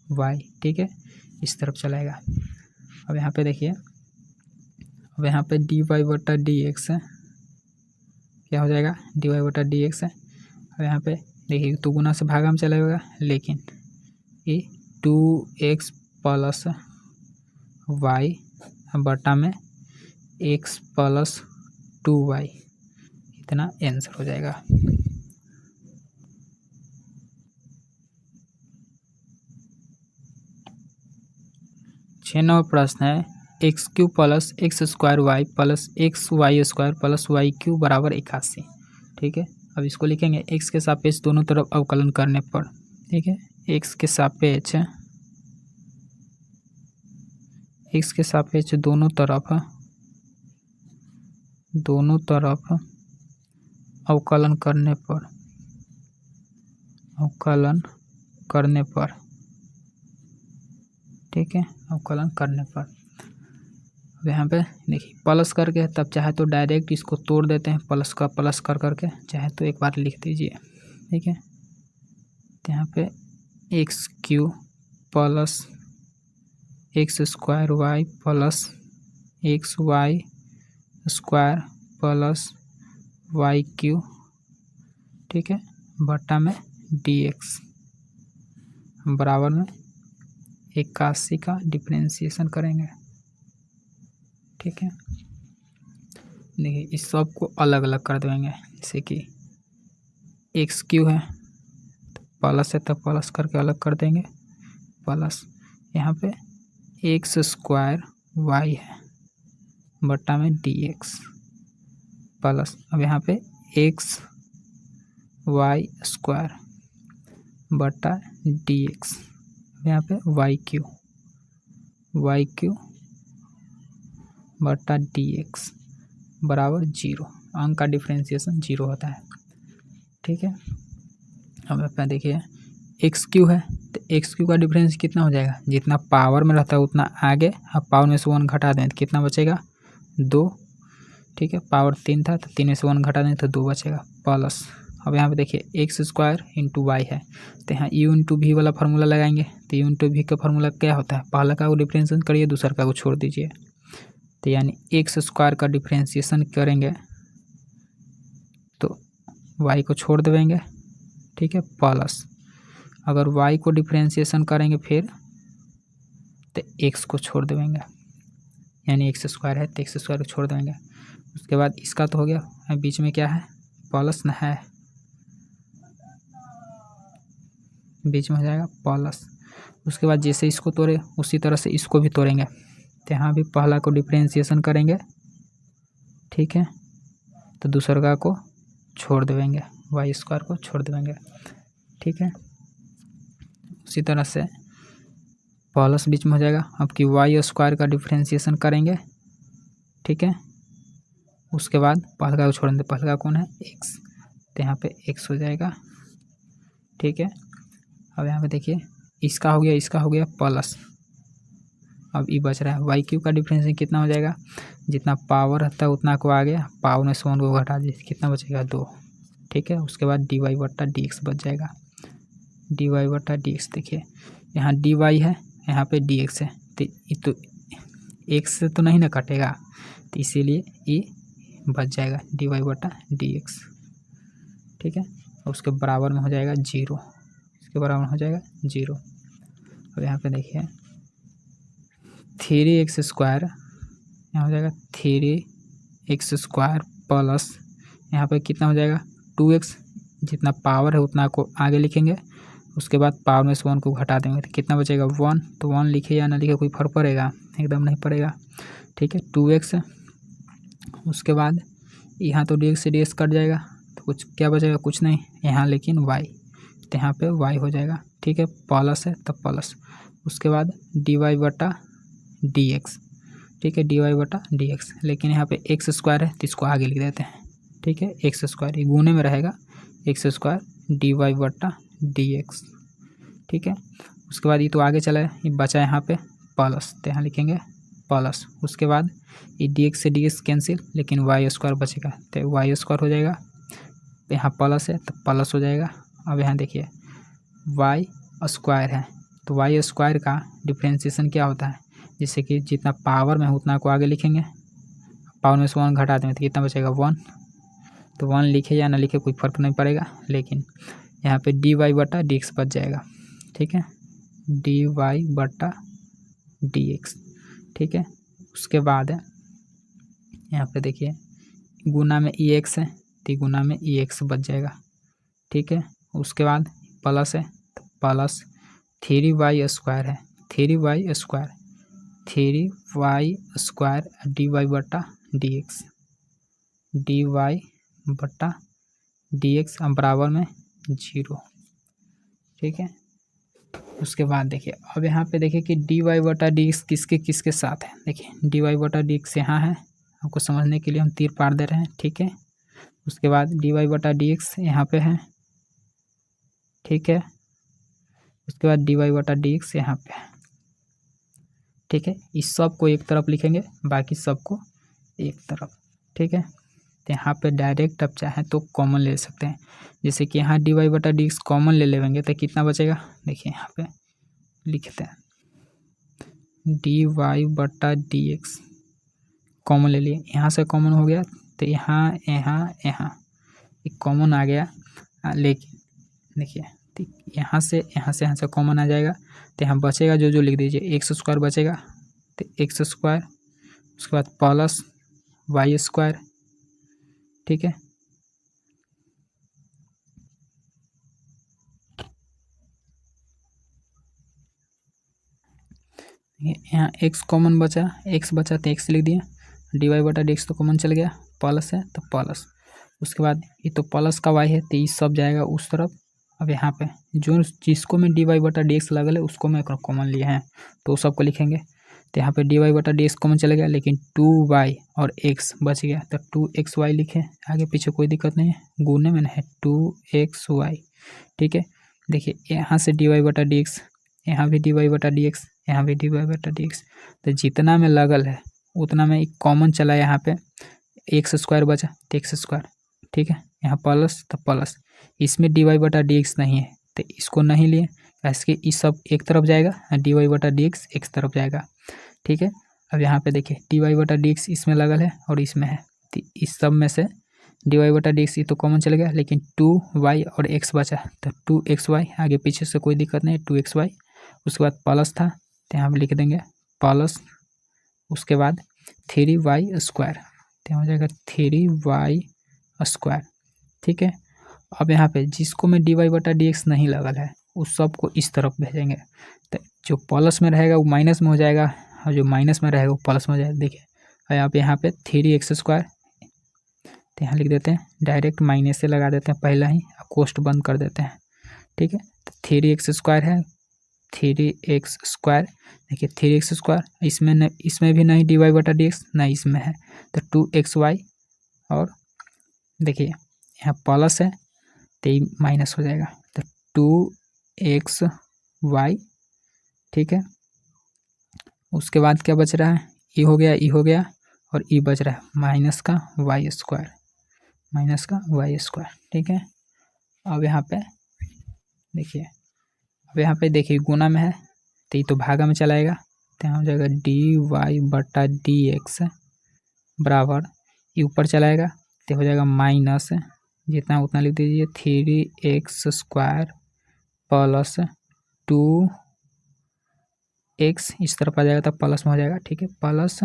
वाई, ठीक है, इस तरफ चलाएगा। अब यहाँ पे देखिए, अब यहाँ पे डी वाई बटा डी एक्स है, क्या हो जाएगा डी वाई बटा डी एक्स है। अब यहाँ पे देखिए तो गुना से भागा में चलाएगा, लेकिन ये 2x प्लस वाई बटा में x प्लस 2y, इतना आंसर हो जाएगा। छः नंबर प्रश्न है x cube plus x square y plus x y square plus y cube बराबर 81, ठीक है। अब इसको लिखेंगे एक्स के सापेक्ष दोनों तरफ अवकलन करने पर, ठीक है, एक्स के सापेक्ष दोनों तरफ अवकलन करने पर, ठीक है, अवकलन करने पर। अब यहाँ पे देखिए प्लस करके तब चाहे तो डायरेक्ट इसको तोड़ देते हैं, प्लस का प्लस कर करके, चाहे तो एक बार लिख दीजिए, ठीक है। तो यहाँ पे x cube plus x square y plus x y square plus y cube, ठीक है, बटा में डी एक्स बराबर में 81 का डिफरेंशिएशन करेंगे, ठीक है। देखिए इस सब को अलग अलग कर देंगे, जैसे कि एक्स क्यू है तो प्लस है तो प्लस करके अलग कर देंगे, प्लस यहाँ पे एक्स स्क्वायर वाई है बटा में डी एक्स प्लस, अब यहाँ पे एक्स वाई स्क्वायर बटा डी एक्स, यहाँ पे वाई क्यू बटा डी एक्स बराबर 0, अंक का डिफ्रेंशिएशन 0 होता है, ठीक है। अब यहाँ देखिए एक्स क्यू है तो एक्स क्यू का डिफरेंस कितना हो जाएगा, जितना पावर में रहता है उतना आगे, अब पावर में से 1 घटा दें तो कितना बचेगा 2, ठीक है, पावर 3 था तो 3 में से 1 घटा दें तो 2 बचेगा, प्लस अब यहाँ पे देखिए एक्स स्क्वायर इंटू वाई है तो यहाँ यू इंटू भी वाला फार्मूला लगाएंगे, तो यू इंटू भी का फार्मूला क्या होता है, पहला का वो डिफरेंशिएशन करिए दूसरा का वो छोड़ दीजिए, तो यानी एक्स स्क्वायर का डिफ्रेंशिएशन करेंगे तो वाई को छोड़ देंगे, ठीक है, प्लस अगर वाई को डिफ्रेंशिएशन करेंगे फिर तो एक्स को छोड़ देंगे, यानी एक्स स्क्वायर है तो एक्स स्क्वायर को छोड़ देंगे। उसके बाद इसका तो हो गया, बीच में क्या है, प्लस न है, बीच में हो जाएगा प्लस। उसके बाद जैसे इसको तोड़े उसी तरह से इसको भी तोड़ेंगे, तो यहाँ भी पहला को डिफ्रेंशिएशन करेंगे, ठीक है, तो दूसरा को छोड़ देंगे, वाई स्क्वायर को छोड़ देंगे, ठीक है। उसी तरह से प्लस बीच में हो जाएगा। अब कि वाई स्क्वायर का डिफ्रेंशिएशन करेंगे, ठीक है, उसके बाद पहला को छोड़ देंगे, पहला कौन है, एक्स, तो यहाँ पे एक्स हो जाएगा, ठीक है। अब यहाँ पे देखिए इसका हो गया, इसका हो गया प्लस, अब ये बच रहा है वाई क्यू का डिफरेंस कितना हो जाएगा, जितना पावर रहता है उतना को आ गया, पावर में से 1 को घटा दीजिए, कितना बचेगा 2, ठीक है। उसके बाद डी वाई बट्टा डी एक्स बच जाएगा, डी वाई बट्टा डी एक्स। देखिए यहाँ डी वाई है, यहाँ पे डी एक्स है, तो एक्स से तो नहीं ना कटेगा, तो इसीलिए ये बच जाएगा डी वाई बट्टा डी एक्स, ठीक है। उसके बराबर में हो जाएगा 0, इसके बराबर हो जाएगा 0। अब यहाँ पे देखिए 3x स्क्वायर, यहाँ हो जाएगा 3x स्क्वायर प्लस यहाँ पे कितना हो जाएगा 2x, जितना पावर है उतना को आगे लिखेंगे, उसके बाद पावर में से 1 को घटा देंगे, तो कितना बचेगा 1, तो 1 लिखे या ना लिखे कोई फर्क पड़ेगा, एकदम नहीं पड़ेगा, ठीक है। 2x, उसके बाद यहाँ तो dx से dx कट जाएगा, तो कुछ क्या बचेगा, कुछ नहीं यहाँ, लेकिन y, तो यहाँ पे y हो जाएगा, ठीक है, प्लस है तब प्लस। उसके बाद डी वाई बटा डी एक्स, ठीक है, डी वाई बटा डी एक्स, लेकिन यहाँ पे एक्स स्क्वायर है तो इसको आगे लिख देते हैं, ठीक है, एक्स स्क्वायर ये गुने में रहेगा, एक्स स्क्वायर डी वाई बटा डी एक्स, ठीक है। उसके बाद ये तो आगे चला है, ये बचा यहाँ पे प्लस, तो यहाँ लिखेंगे प्लस। उसके बाद ये डी एक्स से डी एक्स कैंसिल, लेकिन वाई स्क्वायर बचेगा, तो वाई स्क्वायर हो जाएगा, तो यहाँ प्लस है तो प्लस हो जाएगा। अब यहाँ देखिए वाई स्क्वायर है, तो वाई स्क्वायर का डिफ्रेंशिएशन क्या होता है, जैसे कि जितना पावर में है उतना को आगे लिखेंगे, पावर में से 1 घटा देंगे तो कितना बचेगा 1, तो 1 लिखे या ना लिखे कोई फर्क नहीं पड़ेगा, लेकिन यहाँ पे डी वाई बटा डी एक्स बच जाएगा, ठीक है, डी वाई बटा डी एक्स, ठीक है। उसके बाद यहाँ पे देखिए गुना में ई एक्स है, तो गुना में ई एक्स बच जाएगा, ठीक है। उसके बाद प्लस है तो प्लस 3y स्क्वायर है, 3y square, 3y square d y बटा डी एक्स, डी वाई बटा डी एक्स बराबर में 0, ठीक है। उसके बाद देखिए अब यहाँ पे देखिए कि डी वाई बटा डी एक्स किसके किसके साथ है, देखिए डी वाई बटा डी एक्स यहाँ है, आपको समझने के लिए हम तीर पार दे रहे हैं, ठीक है। उसके बाद डी वाई बटा डी एक्स यहाँ पे है, ठीक है। उसके बाद डी वाई बटा डी एक्स यहाँ पे है, ठीक है। इस सब को एक तरफ लिखेंगे, बाकी सबको एक तरफ, ठीक है। तो यहाँ पे डायरेक्ट आप चाहें तो कॉमन ले सकते हैं, जैसे कि यहाँ डी वाई बटा डी एक्स कॉमन ले लेंगे तो कितना बचेगा, देखिए यहाँ पे लिखते हैं डी वाई बटा डी एक्स कॉमन ले लिए, यहाँ से कॉमन हो गया तो यहाँ यहाँ यहाँ एक कॉमन आ गया, लेकिन देखिए यहाँ से कॉमन आ जाएगा, तो यहाँ बचेगा जो लिख दीजिए, एक्स स्क्वायर बचेगा, तो एक्स स्क्वायर, उसके बाद प्लस वाई स्क्वायर, ठीक है। यहाँ एक्स कॉमन बचा, एक्स बचा तो एक्स लिख दिया, डी वाई बटा डी एक्स तो कॉमन चल गया, प्लस है तो प्लस। उसके बाद ये तो प्लस का वाई है तो ये सब जाएगा उस तरफ। अब यहाँ पे जो जिसको मैं डी वाई बटा डी एक्स लगल है उसको मैं कॉमन लिए हैं तो सबको लिखेंगे, तो यहाँ पे डी वाई बटा डी एक्स कॉमन चला गया, लेकिन 2y और x बच गया, तो 2xy लिखे, आगे पीछे कोई दिक्कत नहीं है, गुने में नहीं है 2xy, ठीक है। देखिए यहाँ से डी वाई बटा डी एक्स, यहाँ भी डी वाई बटा डी एक्स, यहाँ भी डी वाई बटा डी एक्स, तो जितना में लगल है उतना में एक कॉमन चला, यहाँ पे एक्स स्क्वायर बचा तो एक्स स्क्वायर, ठीक है। यहाँ प्लस तो प्लस, इसमें डी वाई बटा डी एक्स नहीं है तो इसको नहीं लिए, इसके इस सब एक तरफ जाएगा, डी वाई बटा डी एक्स एक तरफ जाएगा, ठीक है। अब यहाँ पे देखिए डी वाई बटा डी एक्स इसमें लगल है और इसमें है, तो इस सब में से डी वाई बटा डी एक्स ये तो कॉमन चले गया, लेकिन 2y और x बचा, तो 2xy आगे पीछे से कोई दिक्कत नहीं, 2xy। उसके बाद प्लस था तो यहाँ पे लिख देंगे प्लस, उसके बाद 3y स्क्वायर, तो हो जाएगा 3y स्क्वायर। ठीक है, अब यहाँ पे जिसको में डी वाई बटा डी एक्स नहीं लगल है उस सब को इस तरफ भेजेंगे, तो जो प्लस में रहेगा वो माइनस में हो जाएगा और जो माइनस में रहेगा वो प्लस में हो जाएगा। देखिए अब यहाँ पे 3x स्क्वायर, तो यहाँ लिख देते हैं, डायरेक्ट माइनस से लगा देते हैं पहला ही, कोष्ट बंद कर देते हैं। ठीक है, तो 3x स्क्वायर है, 3x स्क्वायर, देखिए 3x स्क्वायर इसमें न, इसमें भी नहीं डी वाई बटा डी एक्स नहीं इसमें है, तो 2xy, और देखिए यहाँ प्लस है तो ये माइनस हो जाएगा, तो 2xy। ठीक है, उसके बाद क्या बच रहा है, ई हो गया, ई हो गया, और ई बच रहा है माइनस का वाई स्क्वायर, माइनस का वाई स्क्वायर। ठीक है, अब यहाँ पे देखिए, अब यहाँ पे देखिए गुना में है तो ये तो भागा में चलाएगा, तो यहाँ हो जाएगा डी वाई बटा डी एक्स बराबर, ये ऊपर चलाएगा तो हो जाएगा माइनस, जितना उतना लिख दीजिए, 3x स्क्वायर प्लस 2x, इस तरफ आ जाएगा तो प्लस में हो जाएगा। ठीक है, plus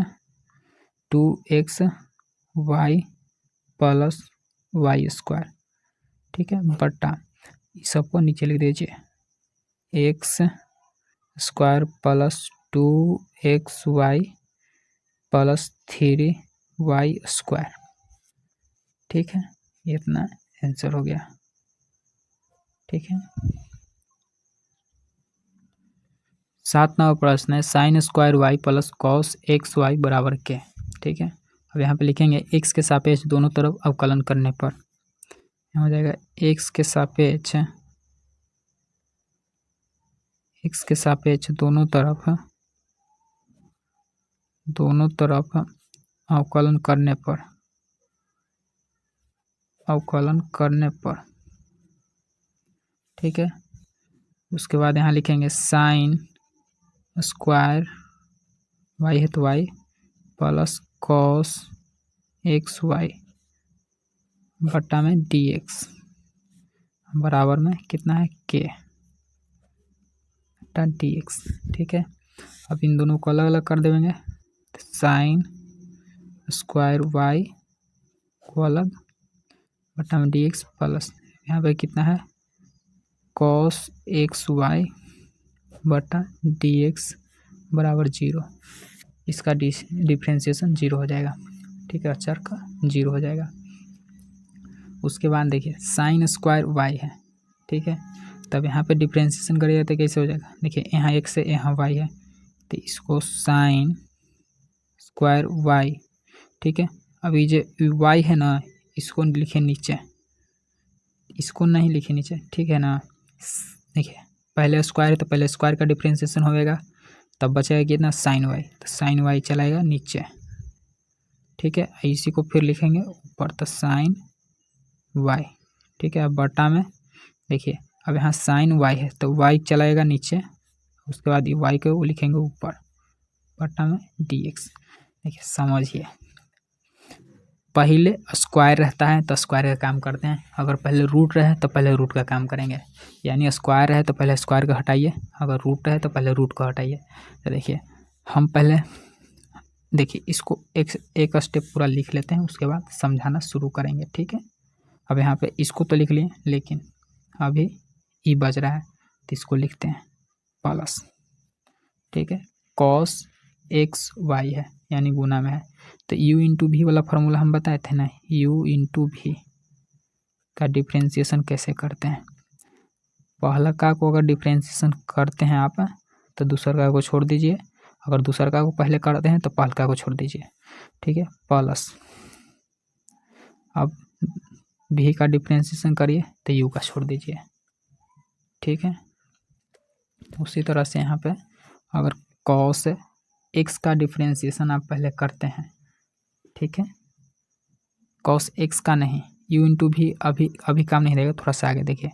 2xy plus y square. ठीक है, बटा इस सबको नीचे लिख दीजिए, x square plus 2xy plus 3y square. ठीक है, ये इतना आंसर हो गया। ठीक है, 7वां प्रश्न है, sine square y plus cos x y बराबर के। ठीक है, अब यहाँ पे लिखेंगे x के सापेक्ष दोनों तरफ अवकलन करने पर, यहाँ हो जाएगा x के सापेक्ष दोनों तरफ अवकलन करने पर। ठीक है, उसके बाद यहाँ लिखेंगे साइन स्क्वायर y है तो y plus cos x y बट्टा में dx बराबर में कितना है, k बट्टा dx। ठीक है, अब इन दोनों को अलग अलग कर देंगे, तो साइन स्क्वायर y को अलग बट्टा में dx प्लस यहाँ पे कितना है, कॉस एक्स वाई बटा dx बराबर 0, इसका डिफ्रेंशिएशन 0 हो जाएगा। ठीक है, अचर का 0 हो जाएगा। उसके बाद देखिए साइन स्क्वायर y है। ठीक है, तब यहाँ पे डिफ्रेंशिएशन करिएगा तो कैसे हो जाएगा, देखिए यहाँ x है यहाँ y है, तो इसको साइन स्क्वायर y। ठीक है, अभी जो y है ना इसको लिखे नीचे, इसको नहीं लिखे नीचे। ठीक है ना, देखिए पहले स्क्वायर है तो पहले स्क्वायर का डिफ्रेंशिएशन होएगा, तब बचेगा कितना, साइन y, तो साइन y चलाएगा नीचे। ठीक है, इसी को फिर लिखेंगे ऊपर, तो साइन y। ठीक है, अब बटा में देखिए अब यहाँ साइन y है तो y चलाएगा नीचे, उसके बाद ये y को लिखेंगे ऊपर बटा में dx। देखिए समझिए, पहले स्क्वायर रहता है तो स्क्वायर का काम करते हैं, अगर पहले रूट रहे तो पहले रूट का काम करेंगे, यानी स्क्वायर है तो पहले स्क्वायर को हटाइए, अगर रूट है तो पहले रूट को हटाइए। तो देखिए हम पहले देखिए इसको एक स्टेप पूरा लिख लेते हैं, उसके बाद समझाना शुरू करेंगे। ठीक है, अब यहाँ पे इसको तो लिख लिए, लेकिन अभी ई बच रहा है तो इसको लिखते हैं प्लस। ठीक है, कॉस एक्स वाई है यानी गुना में है, तो u इंटू भी वाला फार्मूला हम बताए थे ना, u इंटू भी का डिफ्रेंशिएशन कैसे करते हैं। पहला का को अगर डिफ्रेंशिएशन करते हैं आप तो दूसर का को छोड़ दीजिए, अगर दूसर का को पहले करते हैं तो पहल का को छोड़ दीजिए। ठीक है, प्लस अब भी का डिफ्रेंशिएशन करिए तो u का छोड़ दीजिए। ठीक है, उसी तरह से यहाँ पे अगर कॉस एक्स का डिफ्रेंशिएशन आप पहले करते हैं। ठीक है, कॉस एक्स का नहीं, u इंटू भी अभी काम नहीं देगा, थोड़ा सा आगे देखिए,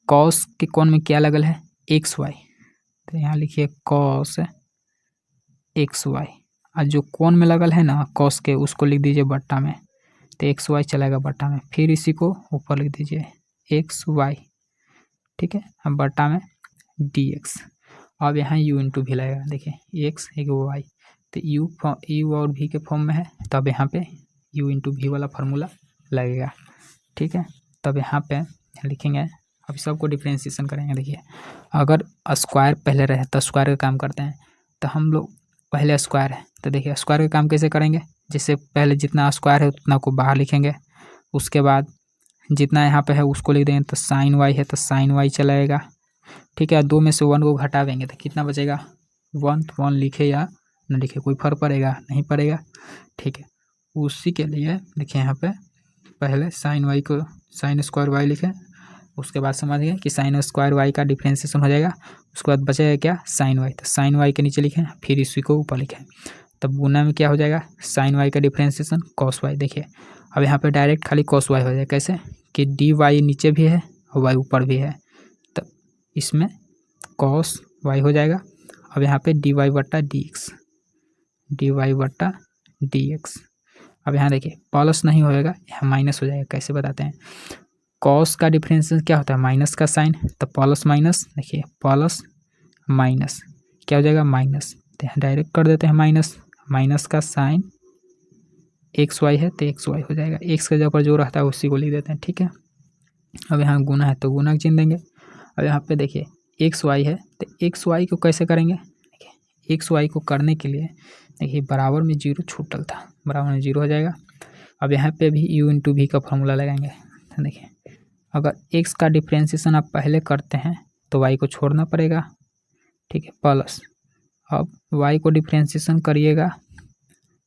कॉस के कौन में क्या लगल है, एक्स वाई, तो यहाँ लिखिए कॉस एक्स वाई और जो कोण में लगल है ना कॉस के, उसको लिख दीजिए बट्टा में, तो एक्स वाई चलेगा बट्टा में। फिर इसी को ऊपर लिख दीजिए एक्स वाई, ठीक है, अब बट्टा में डी एक्स। अब यहाँ यू इंटू भी लगेगा, देखिए एक्स एक वाई, तो यू और भी के फॉर्म में है, तब यहाँ पे यू इंटू भी वाला फार्मूला लगेगा, ठीक है। तब यहाँ पे लिखेंगे, अभी सबको डिफ्रेंशिएशन करेंगे। देखिए अगर स्क्वायर पहले रहे तो स्क्वायर का काम करते हैं, तो हम लोग पहले स्क्वायर है, तो देखिए स्क्वायर का काम कैसे करेंगे, जैसे पहले जितना स्क्वायर है उतना को बाहर लिखेंगे, उसके बाद जितना यहाँ पे है उसको लिख देंगे, तो साइन वाई है तो साइन वाई चलाएगा, ठीक है। 2 में से 1 को घटा देंगे तो कितना बचेगा 1, तो 1 लिखे या न लिखे कोई फर्क पड़ेगा नहीं पड़ेगा, ठीक है। उसी के लिए देखिए यहाँ पे पहले साइन वाई को साइन स्क्वायर वाई लिखें, उसके बाद समझिए कि साइन स्क्वायर वाई का डिफ्रेंशिएशन हो जाएगा, उसके बाद बचेगा क्या साइन वाई, तो साइन वाई के नीचे लिखें, फिर इसी को ऊपर लिखें, तब गुना में क्या हो जाएगा साइन वाई का डिफ्रेंशिएशन कॉस वाई। देखिए अब यहाँ पे डायरेक्ट खाली कॉस वाई हो जाएगा, कैसे कि डी वाई नीचे भी है और वाई ऊपर भी है, तो इसमें कॉस वाई हो जाएगा। अब यहाँ पे डी वाई बट्टा डी एक्स, डी वाई बट्टा डी एक्स। अब यहाँ देखिए प्लस नहीं होएगा, यहाँ माइनस हो जाएगा, कैसे बताते हैं, कॉस का डिफरेंशिएशन क्या होता है माइनस का साइन, तो प्लस माइनस, देखिए प्लस माइनस क्या हो जाएगा माइनस, तो यहाँ डायरेक्ट कर देते हैं माइनस, माइनस का साइन एक्स वाई है तो एक्स वाई हो जाएगा, एक्स के जगह पर जो रहता है उसी को लिख देते हैं, ठीक है। अब यहाँ गुना है तो गुना चिन्ह देंगे। अब यहाँ पे देखिए एक्स वाई है तो एक्स वाई को कैसे करेंगे, देखिए एक्स वाई को करने के लिए देखिए बराबर में जीरो छूटल था, बराबर में जीरो हो जाएगा। अब यहाँ पे भी यू इंटू भी का फॉर्मूला लगाएंगे, तो देखिए अगर एक्स का डिफ्रेंशिएशन आप पहले करते हैं तो वाई को छोड़ना पड़ेगा, ठीक है, प्लस अब वाई को डिफ्रेंशिएशन करिएगा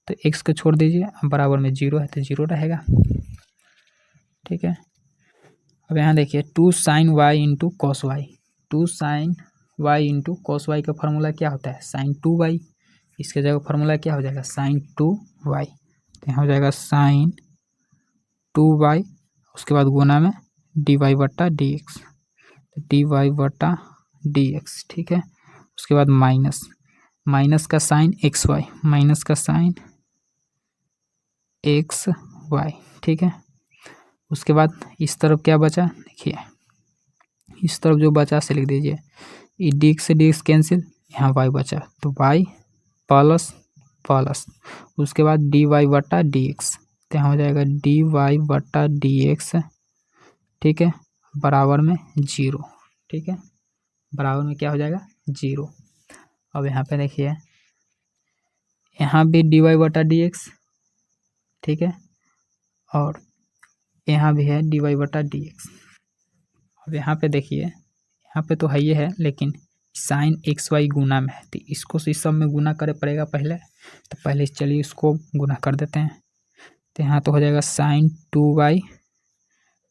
तो एक्स को छोड़ दीजिए, बराबर में जीरो है तो जीरो रहेगा, ठीक है। अब यहाँ देखिए 2 sine y into cos y, 2 sine y into cos y का फार्मूला क्या होता है साइन 2 वाई, इसके जगह फार्मूला क्या हो जाएगा साइन 2 वाई, तो यहाँ हो जाएगा साइन 2 वाई, उसके बाद गुना में डी वाई बट्टा डी एक्स, डी वाई बट्टा डी एक्स, ठीक है। उसके बाद माइनस, माइनस का साइन एक्स वाई, माइनस का साइन एक्स वाई, ठीक है। उसके बाद इस तरफ क्या बचा, देखिए इस तरफ जो बचा से लिख दीजिए, ये डी एक्स से डी एक्स कैंसिल, यहाँ वाई बचा तो वाई प्लस प्लस, उसके बाद डी वाई बट्टा डी एक्स, तो यहाँ हो जाएगा डी वाई बट्टा डी एक्स, ठीक है, बराबर में जीरो, ठीक है, बराबर में क्या हो जाएगा जीरो। अब यहाँ पे देखिए यहाँ भी डी वाई बटा डी एक्स, ठीक है, और यहाँ भी है डी वाई बटा डी एक्स। अब यहाँ पे देखिए यहाँ पे तो है ये है, लेकिन साइन एक्स वाई गुना में है तो इसको इस सब में गुना करे पड़ेगा पहले, तो पहले चलिए इसको गुना कर देते हैं, तो यहाँ तो हो जाएगा साइन 2 वाई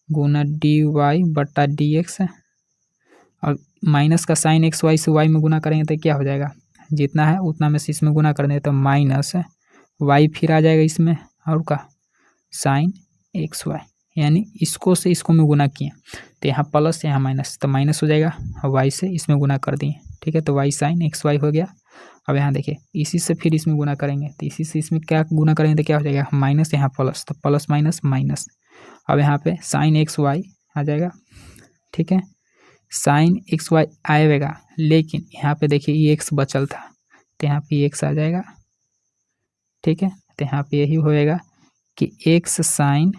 गुना डी वाई बटा डी एक्स, और माइनस का साइन एक्स वाई से वाई में गुना करेंगे तो क्या हो जाएगा जितना है उतना में से इसमें गुना कर देंगे तो माइनस वाई फिर आ जाएगा इसमें, और का साइन एक्स वाई, यानी इसको से इसको में गुना किए तो यहाँ प्लस यहाँ माइनस, तो माइनस हो जाएगा और वाई से इसमें गुना कर दिए, ठीक है, तो वाई साइन एक्स वाई हो गया। अब यहाँ देखिए इसी से फिर इसमें गुना करेंगे तो इसी से इसमें क्या गुना करेंगे तो क्या हो जाएगा माइनस, यहाँ प्लस, तो प्लस माइनस माइनस। अब यहाँ पे साइन एक्स वाई आ जाएगा, ठीक है, साइन एक्स वाई आएगा, लेकिन यहाँ पे देखिए ये एक्स बचल था तो यहाँ पे एक्स आ जाएगा, ठीक है, तो यहाँ पे यही होएगा कि एक्स साइन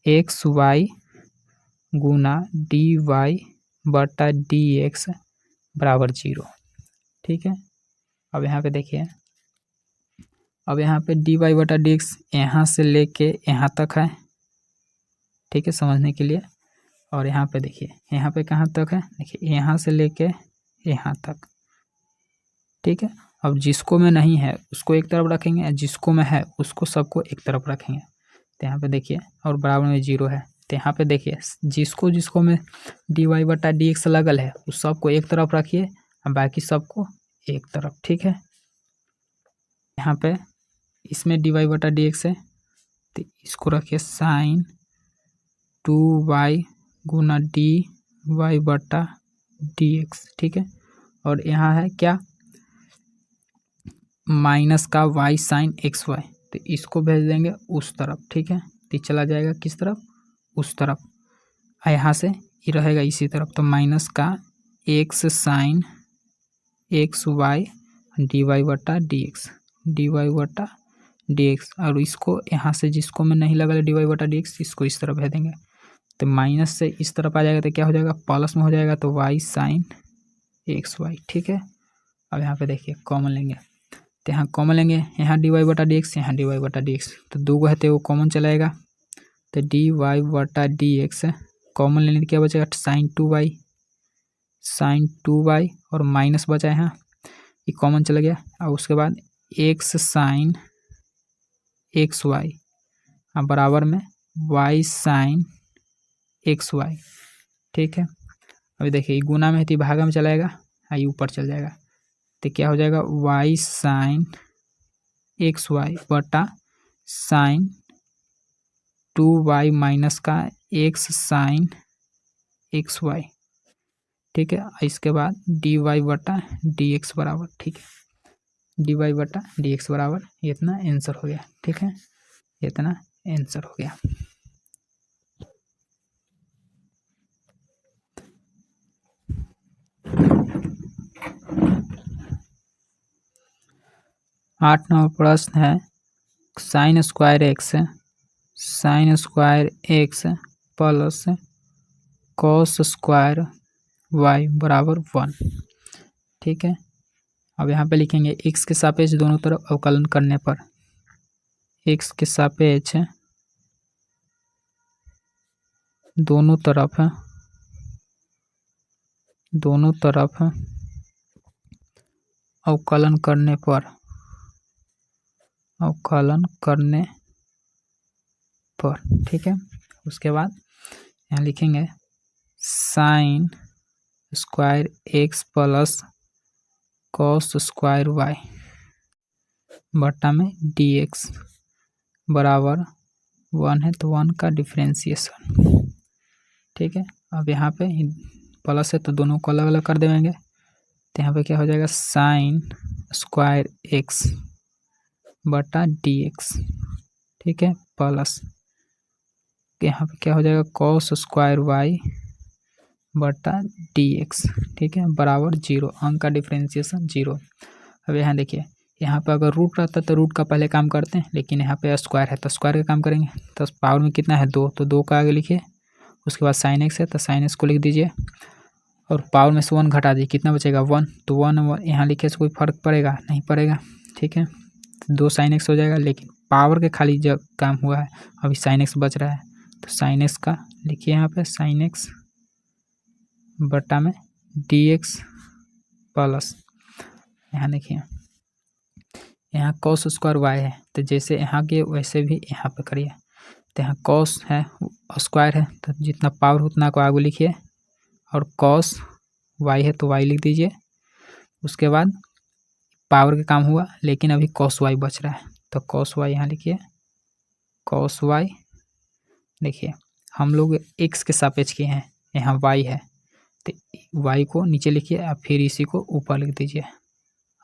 एक्स वाई गुना डी वाई बटा डी एक्स बराबर जीरो, ठीक है। अब यहाँ पे देखिए अब यहाँ पे डी वाई बटा डी एक्स यहाँ से लेके यहाँ तक है, ठीक है, समझने के लिए। और यहाँ पे देखिए यहाँ पे कहाँ तक है, देखिए यहाँ से लेके यहाँ तक, ठीक है। अब जिसको में नहीं है उसको एक तरफ रखेंगे, जिसको में है उसको सबको एक तरफ रखेंगे, तो यहाँ पे देखिए और बराबर में जीरो है, तो यहाँ पे देखिए जिसको जिसको में डी वाई बटा डी एक्स लगल है उस सबको एक तरफ रखिए और बाकी सबको एक तरफ, ठीक है। यहाँ पे इसमें डी वाई बटा डी एक्स है तो इसको रखिए साइन 2 वाई गुना डी वाई बटा डी एक्स, ठीक है। और यहाँ है क्या माइनस का वाई साइन एक्स वाई, तो इसको भेज देंगे उस तरफ, ठीक है। तो चला जाएगा किस तरफ, उस तरफ, यहाँ से ये रहेगा इसी तरफ। तो माइनस का x sine x y d y बटा डी एक्स, डी वाई बटा डी एक्स, और इसको यहाँ से जिसको मैं नहीं लगा डी वाई बटा डी एक्स, इसको इस तरफ भेज देंगे। तो माइनस से इस तरफ आ जाएगा तो क्या हो जाएगा, प्लस में हो जाएगा, तो वाई साइन एक्स वाई, ठीक है। अब यहाँ पे देखिए कॉमन लेंगे, तो यहाँ कॉमन लेंगे, यहाँ डी वाई बटा डी एक्स, यहाँ डी वाई बटा डी एक्स, तो दो गो है तो वो कॉमन चलाएगा। तो डी वाई बटा डी एक्स कॉमन लेने क्या बचेगा, sine two y, sine two y, और माइनस बचा है यहाँ, ये कॉमन चला गया। और उसके बाद एक्स साइन एक्स वाई और बराबर में वाई साइन एक्स वाई, ठीक है। अभी देखिए गुना में है तो भागा में चलाएगा, ये ऊपर चल जाएगा, तो क्या हो जाएगा, वाई साइन एक्स वाई बटा साइन टू वाई माइनस का एक्स साइन एक्स वाई, ठीक है। इसके बाद डी वाई बटा डी एक्स बराबर, ठीक है, डी वाई बटा डी एक्स बराबर, इतना आंसर हो गया, ठीक है, इतना आंसर हो गया। आठ नंबर प्रश्न है, sine square x plus cos square y बराबर 1, ठीक है। अब यहाँ पे लिखेंगे एक्स के सापेक्ष दोनों तरफ अवकलन करने पर, एक्स के सापेक्ष दोनों तरफ अवकलन करने पर, ठीक है। उसके बाद यहाँ लिखेंगे sine square x plus cos square y बटा में डी एक्स बराबर 1 है, तो 1 का डिफ्रेंसिएशन, ठीक है। अब यहाँ पे प्लस है तो दोनों को अलग अलग कर देंगे, तो यहाँ पे क्या हो जाएगा, साइन स्क्वायर एक्स बटा डी एक्स, ठीक है, प्लस यहाँ पे क्या हो जाएगा, कॉस स्क्वायर वाई बटा डी एक्स, ठीक है, बराबर 0, अंक का डिफ्रेंसिएशन 0। अब यहाँ देखिए, यहाँ पे अगर रूट रहता तो रूट का पहले काम करते हैं, लेकिन यहाँ पे स्क्वायर है तो स्क्वायर का काम करेंगे। तो पावर में कितना है 2, तो 2 का आगे लिखिए, उसके बाद साइन एक्स है तो साइन एक्स को लिख दीजिए, और पावर में से 1 घटा दीजिए, कितना बचेगा 1, तो 1 यहाँ लिखे से कोई फर्क पड़ेगा नहीं पड़ेगा, ठीक है। तो 2 साइन एक्स हो जाएगा, लेकिन पावर के खाली जब काम हुआ है, अभी साइन एक्स बच रहा है, तो साइन एक्स का लिखिए यहाँ पे साइन एक्स बटा में डी एक्स प्लस, यहाँ देखिए यहाँ कॉस स्क्वायर वाई है, तो जैसे यहाँ के वैसे भी यहाँ पे करिए। तो यहाँ कॉस है स्क्वायर है, तो जितना पावर उतना को आगे लिखिए, और कॉस वाई है तो वाई लिख दीजिए। उसके बाद पावर का काम हुआ, लेकिन अभी कॉस वाई बच रहा है, तो कॉस वाई यहाँ लिखिए, कॉस वाई। देखिए हम लोग एक्स के सापेक्ष किए हैं, यहाँ वाई है, तो वाई को नीचे लिखिए और फिर इसी को ऊपर लिख दीजिए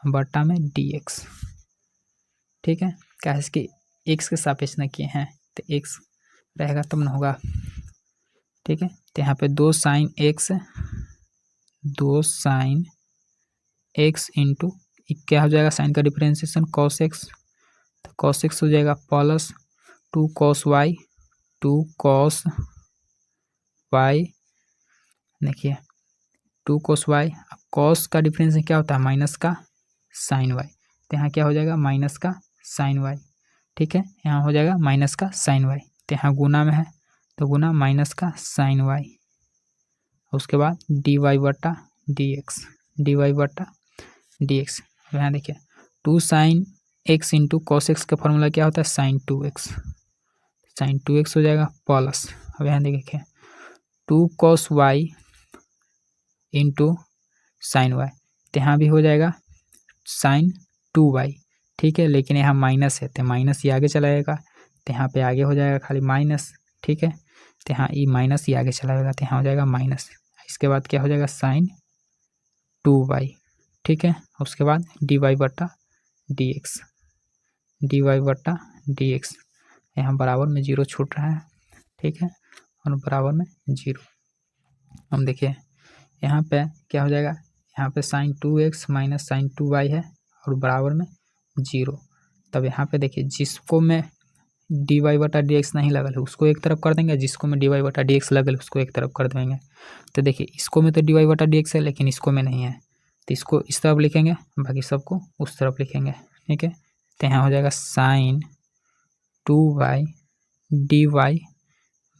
बटा में डी एक्स, ठीक है। कैसे कि एक्स के सापेक्ष न किए हैं, तो एक्स रहेगा तब न होगा, ठीक है। तो यहाँ पे 2 साइन एक्स इंटू क्या हो जाएगा, साइन का डिफरेंशिएशन कॉस एक्स, तो कॉस एक्स हो जाएगा प्लस 2 कॉस वाई, देखिए 2 कॉस वाई, कॉस का डिफरेंस क्या होता है, माइनस का साइन वाई, तो यहाँ क्या हो जाएगा, माइनस का साइन वाई, ठीक है। यहाँ हो जाएगा माइनस का साइन वाई, तो यहाँ गुना में है तो गुना माइनस का साइन वाई, उसके बाद डी वाई बटा डी एक्स, डी वाई बटा डी एक्स। यहाँ देखिए 2 sine x into cos x का फॉर्मूला क्या होता है, साइन 2x, साइन 2x हो जाएगा प्लस, अब यहाँ देखिए 2 cos y into sine y, तो यहाँ भी हो जाएगा साइन 2y, ठीक है। लेकिन यहाँ माइनस है तो माइनस ही आगे चलाएगा, तो यहाँ पे आगे हो जाएगा खाली माइनस, ठीक है। तो यहाँ ये माइनस ही आगे चलाएगा, तो यहाँ हो जाएगा माइनस, इसके बाद क्या हो जाएगा साइन 2y, ठीक है। उसके बाद dy बटा dx, dy बटा dx, यहाँ बराबर में 0 छूट रहा है, ठीक है, और बराबर में 0। हम देखिए यहाँ पे क्या हो जाएगा, यहाँ पे sin 2x minus sin 2y है और बराबर में 0। तब यहाँ पे देखिए जिसको मैं dy बटा dx नहीं लगल है उसको एक तरफ कर देंगे, जिसको में dy बटा dx लगल है उसको एक तरफ कर देंगे। तो देखिए इसको में तो dy बटा dx है लेकिन इसको में नहीं है, तो इसको इस तरफ लिखेंगे, बाकी सबको उस तरफ लिखेंगे, ठीक है। तो यहाँ हो जाएगा sin 2y dy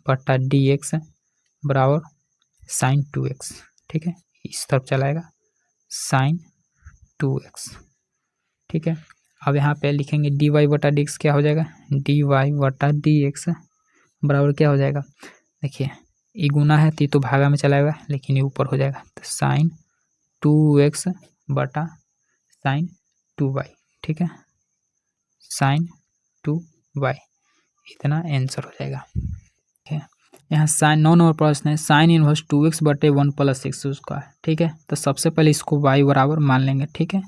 बटा dx बराबर sin 2x, ठीक है, इस तरफ चलाएगा sin 2x, ठीक है। अब यहाँ पे लिखेंगे dy बटा dx, क्या हो जाएगा, dy बटा dx बराबर क्या हो जाएगा, देखिए ये गुना है तो भागा में चलाएगा लेकिन ये ऊपर हो जाएगा, तो sin 2x बटा sin 2y, ठीक है, sin 2y, इतना आंसर हो जाएगा, ठीक है। यहाँ साइन 9 नंबर प्रश्न है, साइन इनवर्स 2x बटे 1 प्लस x स्क्वायर, ठीक है। तो सबसे पहले इसको y बराबर मान लेंगे, ठीक है,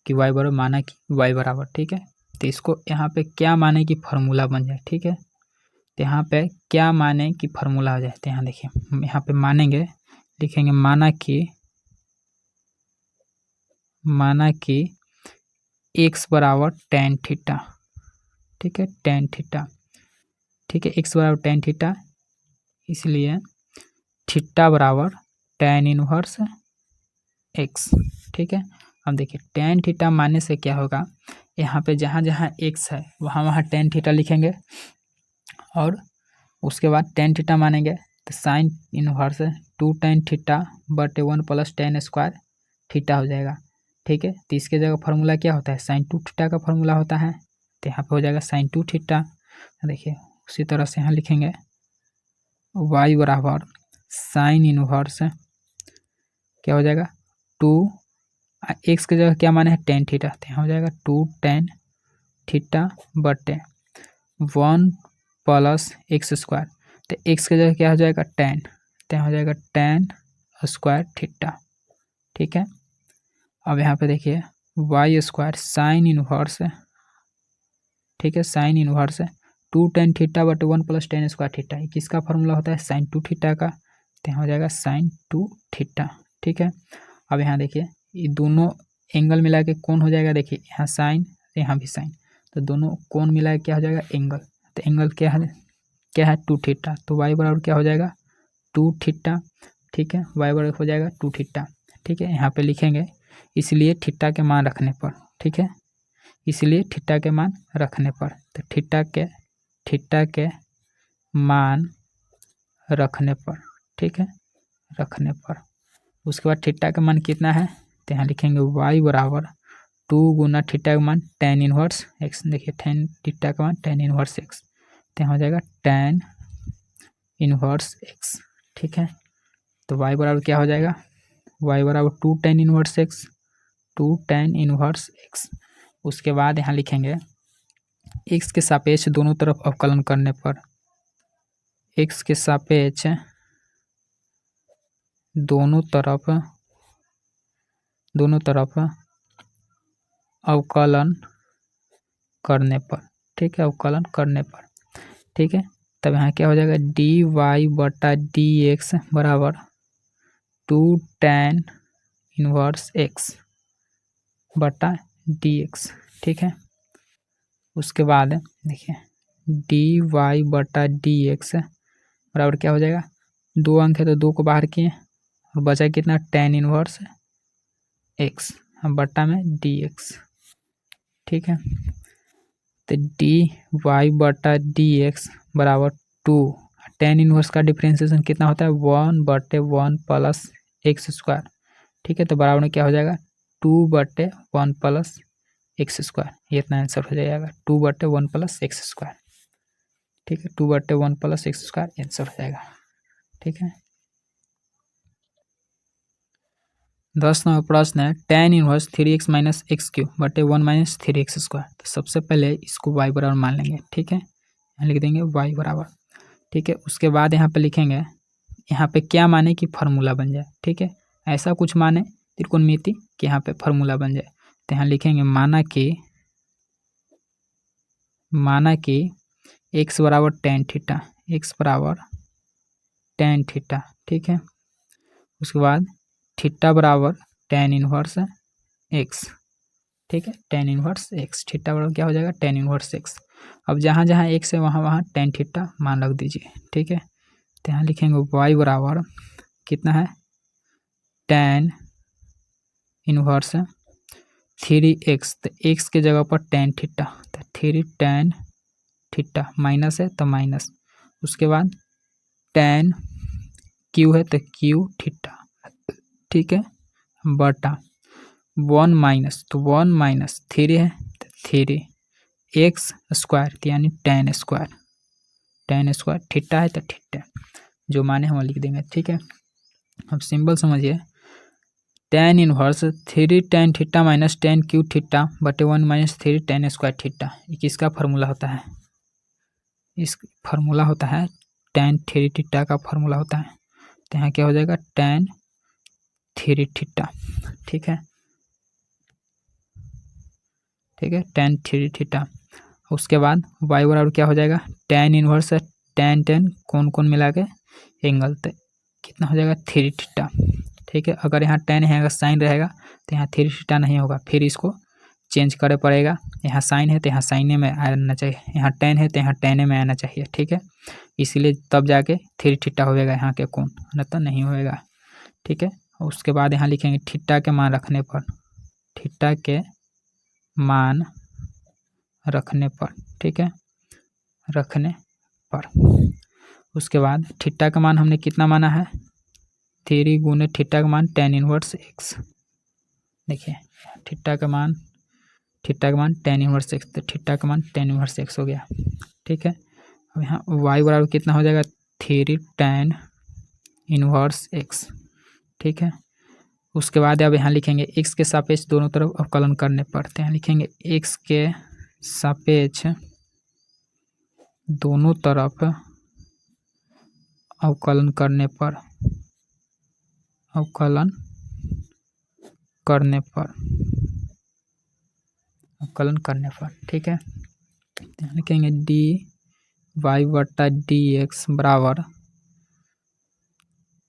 कि y बराबर माना कि y बराबर, ठीक है। तो इसको यहाँ पे क्या माने कि फार्मूला बन जाए, ठीक है। तो यहाँ पे क्या माने कि फार्मूला हो जाए, तो यहाँ देखिए यहाँ पे मानेंगे, लिखेंगे माना कि x बराबर tan थीटा, ठीक है, tan थीटा, ठीक है, x बराबर tan थीटा, इसलिए थीटा बराबर tan इनवर्स x, ठीक है। अब देखिए tan थीटा मानने से क्या होगा, यहाँ पे जहाँ जहाँ x है वहाँ वहाँ tan थीटा लिखेंगे और उसके बाद tan थीटा मानेंगे, तो साइन इनवर्स 2 tan थीटा बटे 1 प्लस tan स्क्वायर थीटा हो जाएगा, ठीक है। तो इसके जगह फार्मूला क्या होता है, sin 2 थीटा का फार्मूला होता है, तो यहाँ पे हो जाएगा sin 2 थीटा। देखिए उसी तरह से यहाँ लिखेंगे y बराबर साइन इनवर्स क्या हो जाएगा 2, x की जगह क्या माने है tan थीटा, तो यहाँ हो जाएगा 2 tan थीटा बटे 1 प्लस x स्क्वायर, तो x की जगह क्या हो जाएगा tan, तो यहाँ हो जाएगा tan स्क्वायर थीटा, ठीक है। अब यहाँ पे देखिए y स्क्वायर साइन इनवर्स, ठीक है, साइन इनवर्स 2 tan थीटा बटे 1 प्लस tan स्क्वायर थीटा, किसका फार्मूला होता है sin 2 थीटा का, तो यहाँ हो जाएगा sin 2 थीटा, ठीक है। अब यहाँ देखिए ये दोनों एंगल मिला के कौन हो जाएगा, देखिए यहाँ साइन यहाँ भी साइन, तो दोनों कौन मिला के क्या हो जाएगा एंगल, तो एंगल क्या है 2 थीटा, तो y बराबर क्या हो जाएगा 2 थीटा, ठीक है, y बराबर हो जाएगा 2 थीटा, ठीक है। यहाँ पे लिखेंगे इसलिए थीटा के मान रखने पर, ठीक है, इसलिए थीटा के मान रखने पर, तो थीटा के मान रखने पर, ठीक है, रखने पर, उसके बाद थीटा का मान कितना है, तो यहाँ लिखेंगे y बराबर 2 गुना थीटा का मान tan इनवर्स x, देखिए tan थीटा का मान tan इनवर्स x, तो यहाँ हो जाएगा tan इनवर्स x, ठीक है। तो y बराबर क्या हो जाएगा, y बराबर 2 tan inverse x, 2 tan inverse x। उसके बाद यहाँ लिखेंगे x के सापेक्ष दोनों तरफ अवकलन करने पर, x के सापेक्ष दोनों तरफ अवकलन करने पर, ठीक है, अवकलन करने पर, ठीक है। तब यहाँ क्या हो जाएगा dy बटा dx बराबर 2 tan इनवर्स x बटा dx, ठीक है। उसके बाद देखिए dy बटा dx बराबर क्या हो जाएगा, 2 अंक है तो 2 को बाहर किए और बचा कितना tan इनवर्स x बटा में dx, ठीक है। तो dy बटा dx बराबर 2, tan इनवर्स का डिफरेंशिएशन कितना होता है 1 बटे 1 प्लस x स्क्वायर, ठीक है। तो बराबर में क्या हो जाएगा 2 बटे 1 प्लस x स्क्वायर, ये इतना आंसर हो जाएगा 2 बटे 1 प्लस x स्क्वायर, ठीक है, 2 बटे 1 प्लस x स्क्वायर आंसर हो जाएगा, ठीक है। 10 नंबर प्रश्न है tan inverse 3x minus x Q बटे 1 माइनस 3x स्क्वायर। तो सबसे पहले इसको y बराबर मान लेंगे, ठीक है, यहाँ लिख देंगे y बराबर, ठीक है। उसके बाद यहाँ पे लिखेंगे यहाँ पे क्या माने कि फार्मूला बन जाए, ठीक है, ऐसा कुछ माने त्रिकोणमिति कि यहाँ पे फार्मूला बन जाए, तो यहाँ लिखेंगे माना कि माना कि x बराबर टेन थीटा, x बराबर टेन थीटा, ठीक है। उसके बाद थीटा बराबर टेन इनवर्स x, ठीक है, टेन इनवर्स x, थीटा बराबर क्या हो जाएगा, टेन इनवर्स x। अब जहाँ जहाँ x है वहाँ वहाँ टेन थीटा मान रख दीजिए, ठीक है। तो यहाँ लिखेंगे y बराबर कितना है, टेन इनवर्स थ्री एक्स, तो x के जगह पर टेन थीटा, तो थ्री टेन थीटा, माइनस है तो माइनस, उसके बाद टेन क्यू है तो क्यू थीटा, ठीक है, बटा वन माइनस, तो वन माइनस थ्री है तो थ्री एक्स स्क्वायर, यानी ten square, ten square theta है तो थीटा, जो माने हम लिख देंगे, ठीक है। अब सिंबल समझिए, tan inverse three tan theta minus tan cube theta बटे one minus three tan square theta, ये किसका फार्मूला होता है, इस फार्मूला होता है टेन थ्री थीटा का फार्मूला होता है। तो यहाँ क्या हो जाएगा, टेन थ्री थीटा, ठीक है, ठीक है, टेन थ्री थीटा। उसके बाद वाई बराबर क्या हो जाएगा, टेन इनवर्स टेन टेन कौन कौन मिला के एंगल, तो कितना हो जाएगा, थ्री थीटा, ठीक है। अगर यहाँ टेन है, अगर साइन रहेगा तो यहाँ थ्री थीटा नहीं होगा, फिर इसको चेंज करे पड़ेगा, यहाँ साइन है तो यहाँ साइने में आना चाहिए, यहाँ टेन है तो यहाँ टेने में आना चाहिए, ठीक है, इसीलिए तब जाके थ्री थीटा होएगा यहाँ के कोण, नहीं तो नहीं होएगा, ठीक है। उसके बाद यहाँ लिखेंगे थीटा के मान रखने पर, थीटा के मान रखने पर, ठीक है, रखने पर। उसके बाद थीटा का मान हमने कितना माना है, थ्री गुने थीटा का मान टेन इनवर्स एक्स, देखिए थीटा का मान टेन इनवर्स एक्स, तो थीटा का मान टेन इनवर्स एक्स हो गया, ठीक है। अब यहाँ वाई बराबर कितना हो जाएगा, थ्री टेन इनवर्स एक्स, ठीक है। उसके बाद अब यहाँ लिखेंगे एक्स के सापेक्ष दोनों तरफ अवकलन करने पर, तो यहाँ लिखेंगे एक्स के सापेक्ष दोनों तरफ अवकलन करने पर, अवकलन करने पर, अवकलन करने पर, ठीक है। लिखेंगे डी वाई बटा डी एक्स बराबर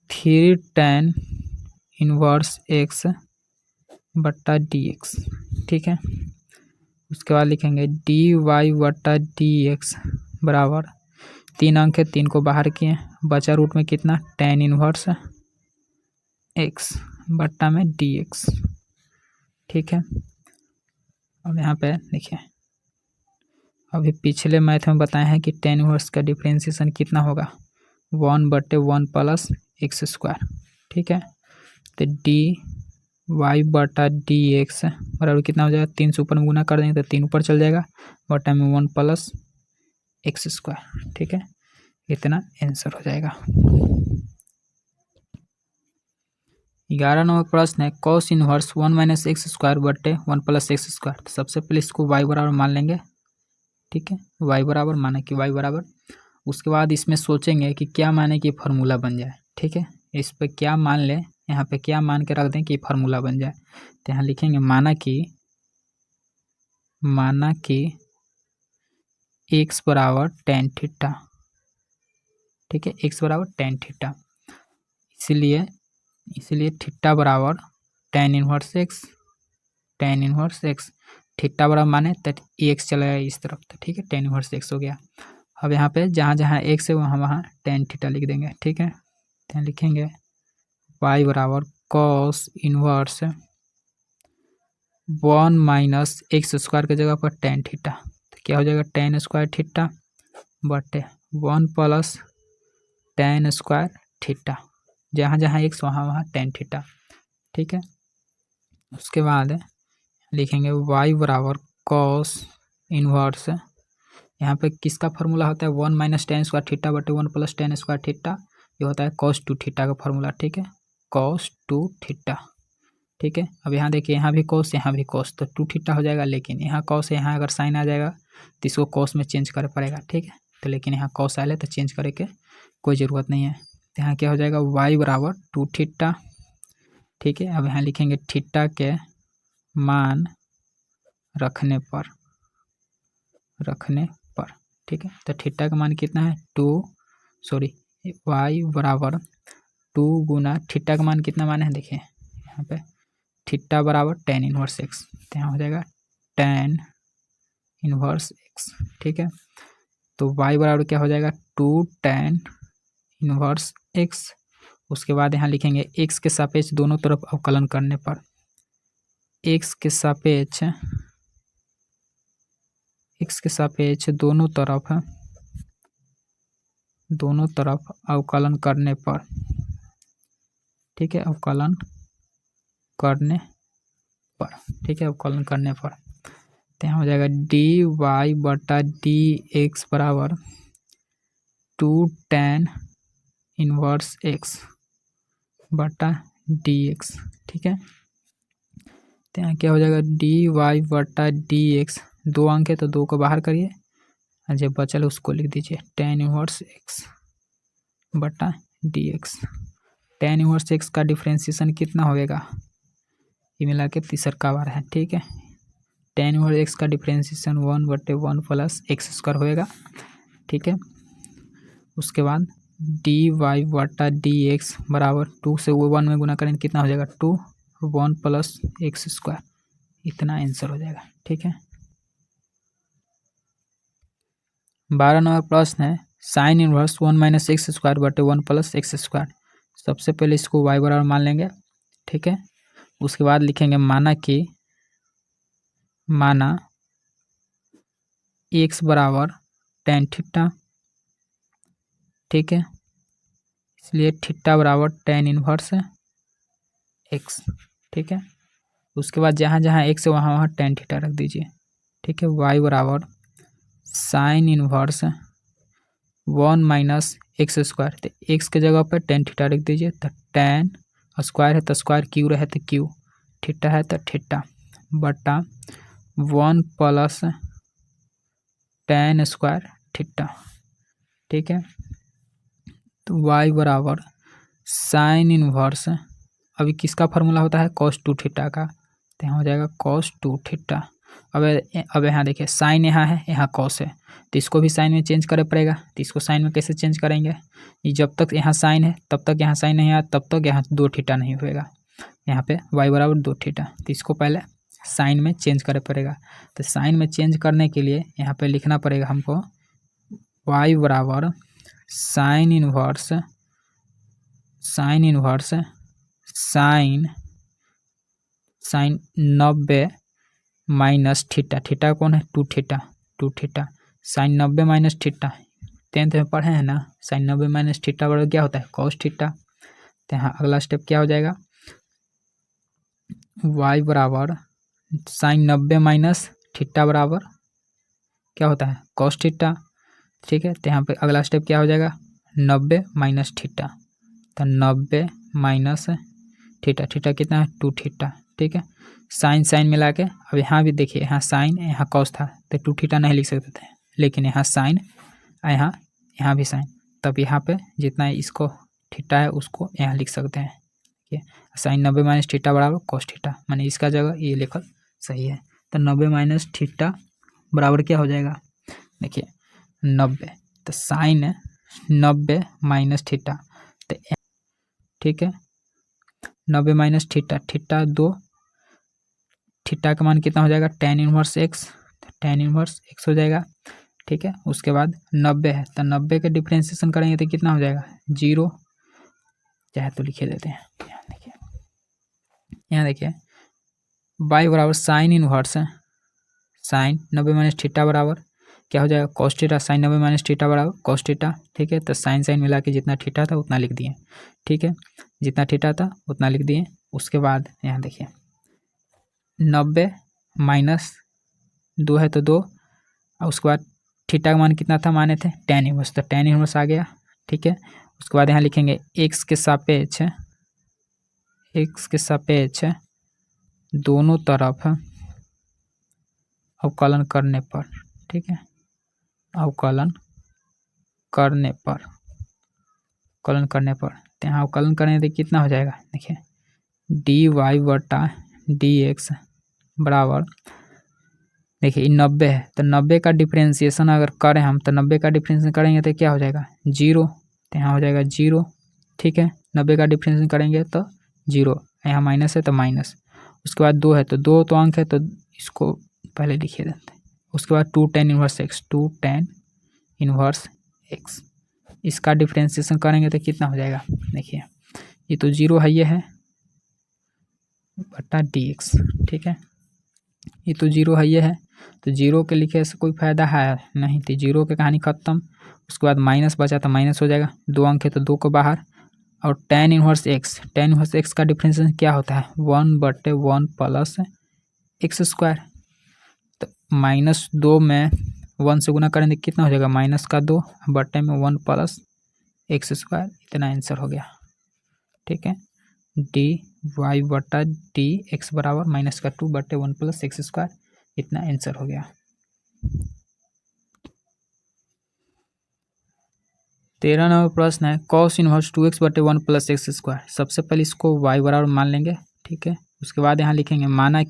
थ्री टेन इनवर्स एक्स बटा डी एक्स, ठीक है। उसके बाद लिखेंगे डी वाई बटा डी एक्स बराबर, तीन अंक है, तीन को बाहर किए, बचा रूट में कितना, टेन इनवर्स एक्स बट्टा में डी एक्स, ठीक है। अब यहाँ पे देखिए, अभी पिछले मैथ में बताए हैं कि टेन इनवर्स का डिफ्रेंशिएशन कितना होगा, वन बटे वन प्लस एक्स स्क्वायर, ठीक है। तो डी वाई बटा डी एक्स बराबर कितना हो जाएगा, तीन से ऊपर में गुना कर देंगे तो तीन ऊपर चल जाएगा, बटा में वन प्लस एक्स स्क्वायर, ठीक है, इतना आंसर हो जाएगा। 11 नंबर प्रश्न है, cos inverse one minus x square बटे वन प्लस एक्स स्क्वायर। तो सबसे पहले इसको वाई बराबर मान लेंगे, ठीक है, वाई बराबर माना कि वाई बराबर, उसके बाद इसमें सोचेंगे कि क्या माने कि फार्मूला बन जाए, ठीक है, इस पे क्या मान ले, यहाँ पे क्या मान के रख दें कि फार्मूला बन जाए। तो यहाँ लिखेंगे माना कि एक्स बराबर टेन थीटा, ठीक है, एक्स बराबर टेन थीटा, इसीलिए थीटा बराबर tan inverse x, tan inverse x, theta बराबर माने तो एक्स चला गया इस तरफ, तो ठीक है, टेन इनवर्स एक्स हो गया। अब यहाँ पे जहाँ जहाँ एक्स है वहाँ वहाँ टेन थीटा लिख देंगे, ठीक है। तो लिखेंगे वाई बराबर cos inverse one minus x square की जगह पर टेन थीटा, तो क्या हो जाएगा, टेन स्क्वायर थीटा बटे one plus tan square theta, जहाँ जहाँ एक्स वहाँ वहाँ टेन थीटा, ठीक है। उसके बाद लिखेंगे वाई बराबर कॉस इनवर्स, यहाँ पे किसका फार्मूला होता है, one minus tan square theta बटे one plus tan square theta, ये होता है कॉस टू थीटा का फार्मूला, ठीक है, कॉस टू थीटा, ठीक है। अब यहाँ देखिए, यहाँ भी कॉस, यहाँ भी कॉस, तो टू थीटा हो जाएगा, लेकिन यहाँ कॉस है, यहाँ अगर साइन आ जाएगा तो इसको कॉस में चेंज करना पड़ेगा, ठीक है। तो लेकिन यहाँ कॉस आए तो चेंज करे के कोई ज़रूरत नहीं है। तो यहाँ क्या हो जाएगा, वाई बराबर टू थीटा, ठीक है। अब यहाँ लिखेंगे थीटा के मान रखने रखने पर। ठीक है, तो थीटा का मान कितना है y बराबर 2 गुना थीटा का मान कितना मान है, देखिए यहाँ पे थीटा बराबर tan इनवर्स x, तो यहाँ हो जाएगा tan इनवर्स x। ठीक है, तो y बराबर क्या हो जाएगा 2 tan इनवर्स x। उसके बाद यहाँ लिखेंगे x के सापेक्ष दोनों तरफ अवकलन करने पर, x के सापेक्ष दोनों तरफ अवकलन करने पर। ठीक है, अवकलन करने पर। ठीक है, अवकलन करने पर, तो यहाँ हो जाएगा dy बटा dx बराबर 2 tan इनवर्स x बटा dx। ठीक है, तो यहाँ क्या हो जाएगा dy बटा dx, 2 अंक है तो 2 को बाहर करिए, जो बचल उसको लिख दीजिए tan इनवर्स x बटा dx। tan इनवर्स x का डिफ्रेंशिएशन कितना होएगा, ये मिला के तीसरा बार है। ठीक है, tan इनवर्स x का डिफ्रेंशिएशन 1/1 प्लस एक्स स्क्वायर होएगा। ठीक है, उसके बाद dy बटा dx बराबर 2 से 1 में गुना करेंगे कितना हो जाएगा 2 1 प्लस एक्स स्क्वायर, इतना आंसर हो जाएगा। ठीक है, 12 नंबर प्रश्न है sine inverse 1 minus x square बटे 1 प्लस एक्स स्क्वायर। सबसे पहले इसको y बराबर मान लेंगे। ठीक है, उसके बाद लिखेंगे माना x बराबर tan थीटा। ठीक है, इसलिए थीटा बराबर tan इनवर्स x। ठीक है, उसके बाद जहाँ जहाँ x है वहाँ tan थीटा रख दीजिए। ठीक है, y बराबर sine inverse 1 minus x square, तो x के जगह पर tan थीटा रख दीजिए, तो tan स्क्वायर है तो स्क्वायर, क्यू रहे तो क्यू, थीटा है तो थीटा बटा 1 प्लस tan स्क्वायर थीटा। ठीक है, तो y बराबर साइन इनवर्स, अभी किसका फार्मूला होता है cos 2 थीटा का, तो यहाँ हो जाएगा cos 2 थीटा। अब यहाँ देखिए साइन यहाँ है, यहाँ cos है, तो इसको भी साइन में चेंज करना पड़ेगा। तो इसको साइन में कैसे चेंज करेंगे, ये जब तक यहाँ साइन है तब तक यहाँ साइन नहीं आया, तब तक यहाँ 2 थीटा नहीं होएगा। यहाँ पे y बराबर 2 थीटा, तो इसको पहले साइन में चेंज करना पड़ेगा। तो साइन में चेंज करने के लिए यहाँ पे लिखना पड़ेगा हमको y बराबर sine inverse sine 90 minus theta, theta कौन है 2 theta sine 90 minus theta, 10th में पढ़े हैं ना, साइन 90 माइनस थीटा बराबर क्या होता है cos थीटा। तो यहाँ अगला स्टेप क्या हो जाएगा y बराबर साइन 90 माइनस थीटा बराबर क्या होता है cos थीटा। ठीक है, तो यहाँ पे अगला स्टेप क्या हो जाएगा 90 माइनस थीटा, तो 90 माइनस थीटा, थीटा कितना है 2 थीटा। ठीक है, साइन मिला के, अब यहाँ भी देखिए यहाँ साइन यहाँ कॉस था तो 2 थीटा नहीं लिख सकते थे, लेकिन यहाँ साइन यहाँ भी साइन, तब यहाँ पे जितना इसको थीटा है उसको यहाँ लिख सकते हैं। ठीक है, साइन 90 माइनस थीटा बराबर कॉस थीटा, माने इसका जगह ये लिखल सही है। तो 90 माइनस थीटा बराबर क्या हो जाएगा, देखिए 90, तो साइन 90 माइनस थीटा, तो ठीक है 90 माइनस थीटा, थीटा 2, थीटा का मान कितना हो जाएगा tan इनवर्स x, तो tan इनवर्स x हो जाएगा। ठीक है, उसके बाद 90 है तो 90 का डिफ्रेंशिएशन करेंगे तो कितना हो जाएगा 0, चाहे तो लिखे देते हैं। यहाँ देखिए y बराबर sine inverse sine 90 minus theta बराबर क्या हो जाएगा cos theta, sine 90 minus theta बराबर cos थीटा। ठीक है, तो साइन मिला के जितना थीटा था उतना लिख दिए। ठीक है, जितना थीटा था उतना लिख दिए। उसके बाद यहाँ देखिए 90 माइनस 2 है तो 2, और उसके बाद थीटा का मान कितना था माने थे tan इनवर्स, तो tan इनवर्स आ गया। ठीक है, उसके बाद यहाँ लिखेंगे x के सापेक्ष दोनों तरफ अवकलन करने पर। ठीक है, अवकलन करने पर, तो यहाँ अवकलन करने से कितना हो जाएगा, देखिए dy बटा dx बराबर देखिए 90 है तो 90 का डिफ्रेंशिएशन अगर करें हम तो 90 का डिफ्रेंशिएशन करेंगे तो क्या हो जाएगा 0, तो यहाँ हो जाएगा 0। ठीक है, 90 का डिफ्रेंशिएशन करेंगे तो 0, यहाँ माइनस है तो माइनस। उसके बाद 2 है तो 2 तो अंक है तो इसको पहले लिखिए देते हैं। उसके बाद 2 tan inverse x, 2 tan inverse x, इसका डिफ्रेंशिएशन करेंगे तो कितना हो जाएगा, देखिए ये तो 0 है, ये है बटा dx। ठीक है, ये तो 0 है, ये है, तो 0 के लिखे से कोई फायदा है नहीं, तो 0 की कहानी खत्म। उसके बाद माइनस बचा तो माइनस हो जाएगा, 2 अंक है तो 2 को बाहर। और tan इनवर्स x का डिफरेंशिएशन क्या होता है 1/1 प्लस एक्स स्क्वायर। तो -2 में 1 से गुना करेंगे कितना हो जाएगा -2 बटे में 1 प्लस एक्स स्क्वायर, इतना आंसर हो गया। ठीक है, dy बटा dx बराबर -2 बटे 1 प्लस एक्स स्क्वायर, इतना आंसर हो गया। 13 नंबर प्रश्न है cos इनवर्स 2x बटे 1 प्लस एक्स स्क्वायर। सबसे पहले इसको y बराबर मान लेंगे। ठीक है, उसके बाद यहाँ लिखेंगे माना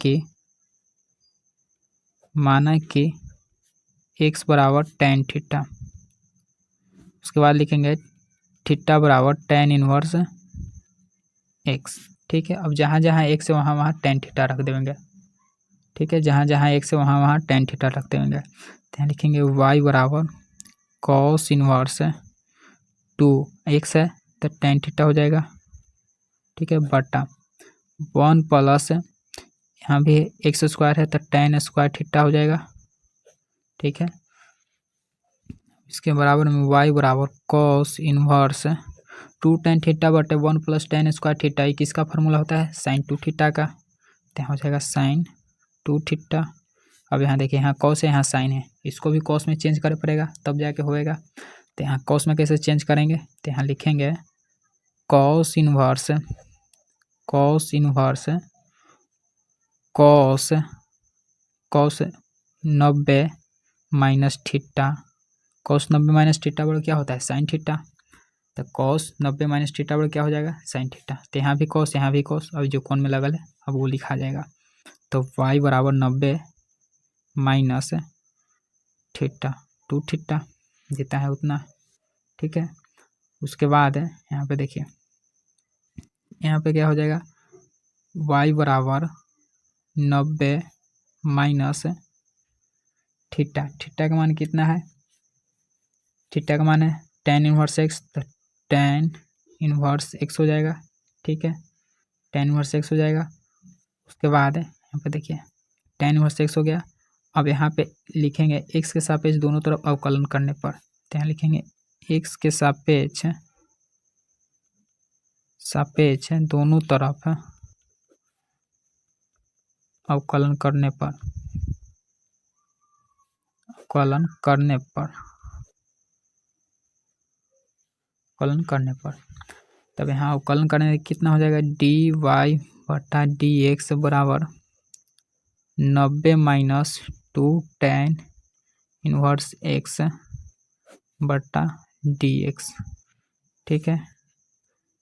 कि x बराबर tan थीटा। उसके बाद लिखेंगे थीटा बराबर tan इनवर्स x। ठीक है, अब जहाँ जहाँ x है वहाँ वहाँ tan थीटा रख देंगे। ठीक है, जहाँ जहाँ x है वहाँ वहाँ tan थीटा रख देंगे। तो यहाँ लिखेंगे y बराबर cos इनवर्स 2x है तो tan थीटा हो जाएगा। ठीक है, बटा 1 प्लस यहाँ भी एक्स स्क्वायर है तो tan स्क्वायर थीटा हो जाएगा। ठीक है, इसके बराबर में y बराबर cos इनवर्स 2 tan थीटा बटे 1 प्लस tan स्क्वायर थीटा। ये किसका फार्मूला होता है sin 2 थीटा का, तो यहाँ हो जाएगा sin 2 थीटा। अब यहाँ देखिए यहाँ cos है यहाँ sin है, इसको भी cos में चेंज करना पड़ेगा तब जाके होएगा। तो यहाँ cos में कैसे चेंज करेंगे, तो यहाँ लिखेंगे cos inverse cos 90 minus theta. cos 90 minus theta बड़ा क्या होता है sin थीटा, तो cos 90 माइनस थीटा बड़ा क्या हो जाएगा sin थीटा। तो यहाँ भी cos यहाँ भी cos, अब जो कोण में लगल है अब वो लिखा जाएगा। तो y बराबर 90 माइनस थीटा 2 थीटा जितना है उतना। ठीक है, उसके बाद यहाँ पे देखिए यहाँ पे क्या हो जाएगा y बराबर 90 माइनस थीटा। थीटा का मान कितना है, थीटा का मान है tan इनवर्स x, तो tan इनवर्स x हो जाएगा। ठीक है, tan इनवर्स x हो जाएगा। उसके बाद यहाँ पे देखिए tan इनवर्स x हो गया। अब यहाँ पे लिखेंगे x के सापेक्ष दोनों तरफ अवकलन करने पर, तो यहाँ लिखेंगे x के सापेक्ष दोनों तरफ अवकलन करने पर तब यहाँ अवकलन करने में कितना हो जाएगा dy बटा dx बराबर 90 माइनस 2 tan इनवर्स x बटा dx। ठीक है,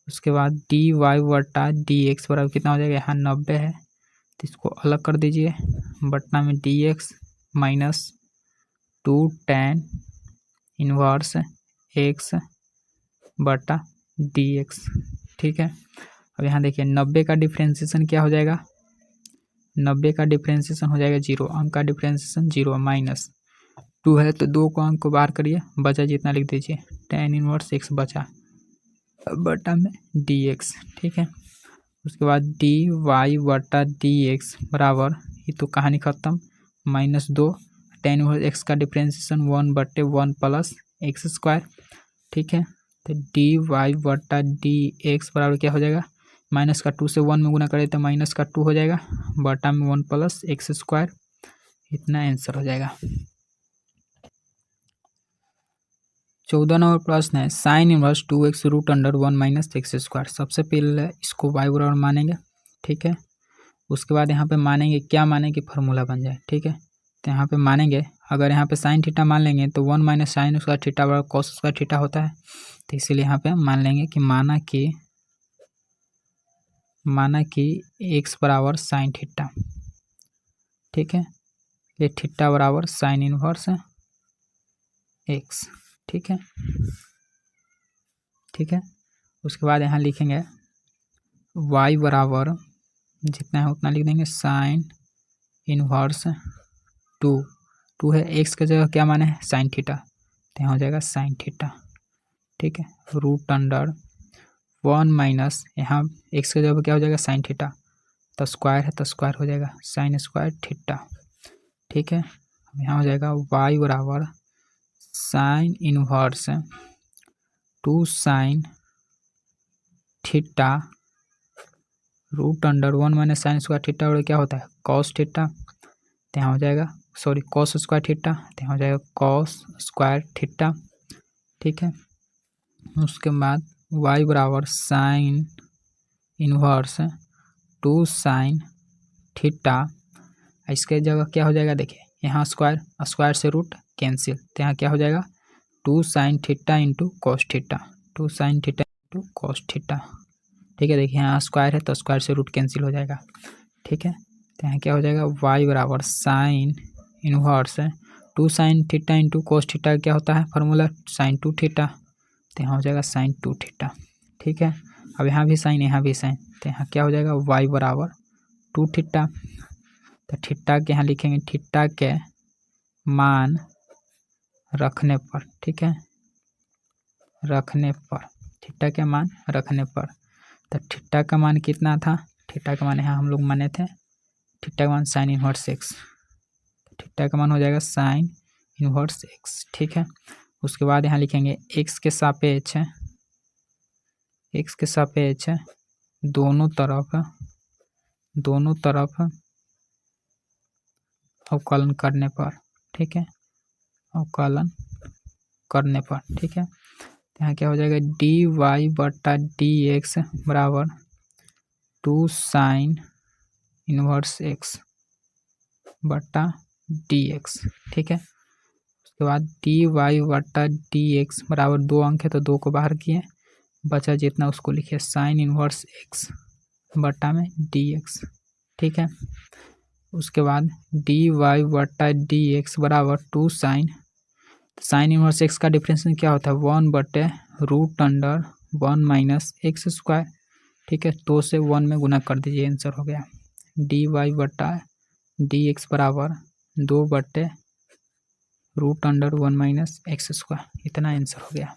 उसके बाद dy बटा dx बराबर कितना हो जाएगा, यहाँ 90 है तो इसको अलग कर दीजिए, बटा में dx minus 2 tan inverse x बटा dx। ठीक है, अब यहाँ देखिए 90 का डिफ्रेंशिएशन क्या हो जाएगा, 90 का डिफ्रेंशिएशन हो जाएगा 0, अंक का डिफ्रेंशिएशन 0 माइनस 2 है तो 2 को अंक को बाहर करिए, बचा जितना लिख दीजिए tan इनवर्स x बचा बटा में dx। ठीक है, उसके बाद dy बटा dx बराबर ये तो कहानी खत्म -2 tan इनवर्स x का डिफ्रेंशिएशन 1/1 प्लस एक्स स्क्वायर। ठीक है, तो dy बटा dx बराबर क्या हो जाएगा -2 से 1 में गुना करें तो -2 हो जाएगा बटा में 1 प्लस एक्स स्क्वायर, इतना आंसर हो जाएगा। 14 नंबर प्रश्न है sine inverse 2x √1 minus x square. सबसे पहले इसको y बराबर मानेंगे। ठीक है, उसके बाद यहाँ पे मानेंगे क्या माने कि फार्मूला बन जाए। ठीक है, तो यहाँ पे मानेंगे अगर यहाँ पे साइन थीटा मान लेंगे तो 1 माइनस साइन उसका थीटा बराबर कॉस स्क्वायर थीटा होता है, तो इसीलिए यहाँ पे मान लेंगे कि माना कि x बराबर साइन थीटा। ठीक है, ये थीटा बराबर साइन इनवर्स एक्स। ठीक है, ठीक है। उसके बाद यहाँ लिखेंगे y बराबर जितना है उतना लिख देंगे साइन इनवर्स टू है, एक्स की जगह क्या माने है साइन थीटा, तो यहाँ हो जाएगा साइन थीटा। ठीक है, रूट अंडर 1 माइनस यहाँ एक्स की जगह क्या हो जाएगा साइन थीटा, तो स्क्वायर है तो स्क्वायर हो जाएगा साइन स्क्वायर थीटा। ठीक है, यहाँ हो जाएगा y बराबर sine inverse 2 sine theta root under 1 minus sine square theta और क्या होता है कॉस थीटा, तो यहाँ हो जाएगा सॉरी कॉस स्क्वायर थीटा, तो यहाँ हो जाएगा कॉस स्क्वायर थीटा। ठीक है, उसके बाद y बराबर साइन इनवर्स 2 साइन थीटा, इसके जगह क्या हो जाएगा देखिए यहाँ स्क्वायर, स्क्वायर से रूट कैंसिल, तो यहाँ क्या हो जाएगा 2 sine theta into cos theta, 2 sine theta into cos theta. ठीक है, देखिए यहाँ स्क्वायर है तो स्क्वायर से रूट कैंसिल हो जाएगा। ठीक है, तो यहाँ क्या हो जाएगा y बराबर sine inverse 2 sine theta into cos theta क्या होता है फार्मूला साइन 2 थीटा, तो यहाँ हो जाएगा साइन 2 थीटा। ठीक है, अब यहाँ भी साइन यहाँ भी साइन, तो यहाँ क्या हो जाएगा y बराबर 2 थीटा, तो थीटा के यहाँ लिखेंगे थीटा के मान रखने पर। ठीक है, रखने पर थीटा के मान रखने पर, तो थीटा का मान कितना था, थीटा का मान यहाँ हम लोग माने थे थीटा का मान साइन इनवर्स एक्स, थीटा का मान हो जाएगा साइन इनवर्स एक्स। ठीक है, उसके बाद यहाँ लिखेंगे एक्स के सापेक्ष दोनों तरफ अवकलन करने पर। ठीक है, अवकलन करने पर। ठीक है, यहाँ क्या हो जाएगा डी वाई बटा डी एक्स बराबर 2 साइन इनवर्स एक्स बटा डी एक्स। ठीक है, उसके बाद डी वाई बटा डी एक्स बराबर 2 अंक है तो 2 को बाहर किए, बचा जितना उसको लिखिए साइन इनवर्स एक्स बटा में डी एक्स। ठीक है, उसके बाद डी वाई बटा डी एक्स बराबर 2 साइन इनवर्स एक्स का डिफरेंशियल क्या होता है 1 बटे root under 1 minus x square. ठीक है, 2 से 1 में गुना कर दीजिए, आंसर हो गया डी वाई बटा डी एक्स बराबर 2 बटे root under 1 minus x square, इतना आंसर हो गया।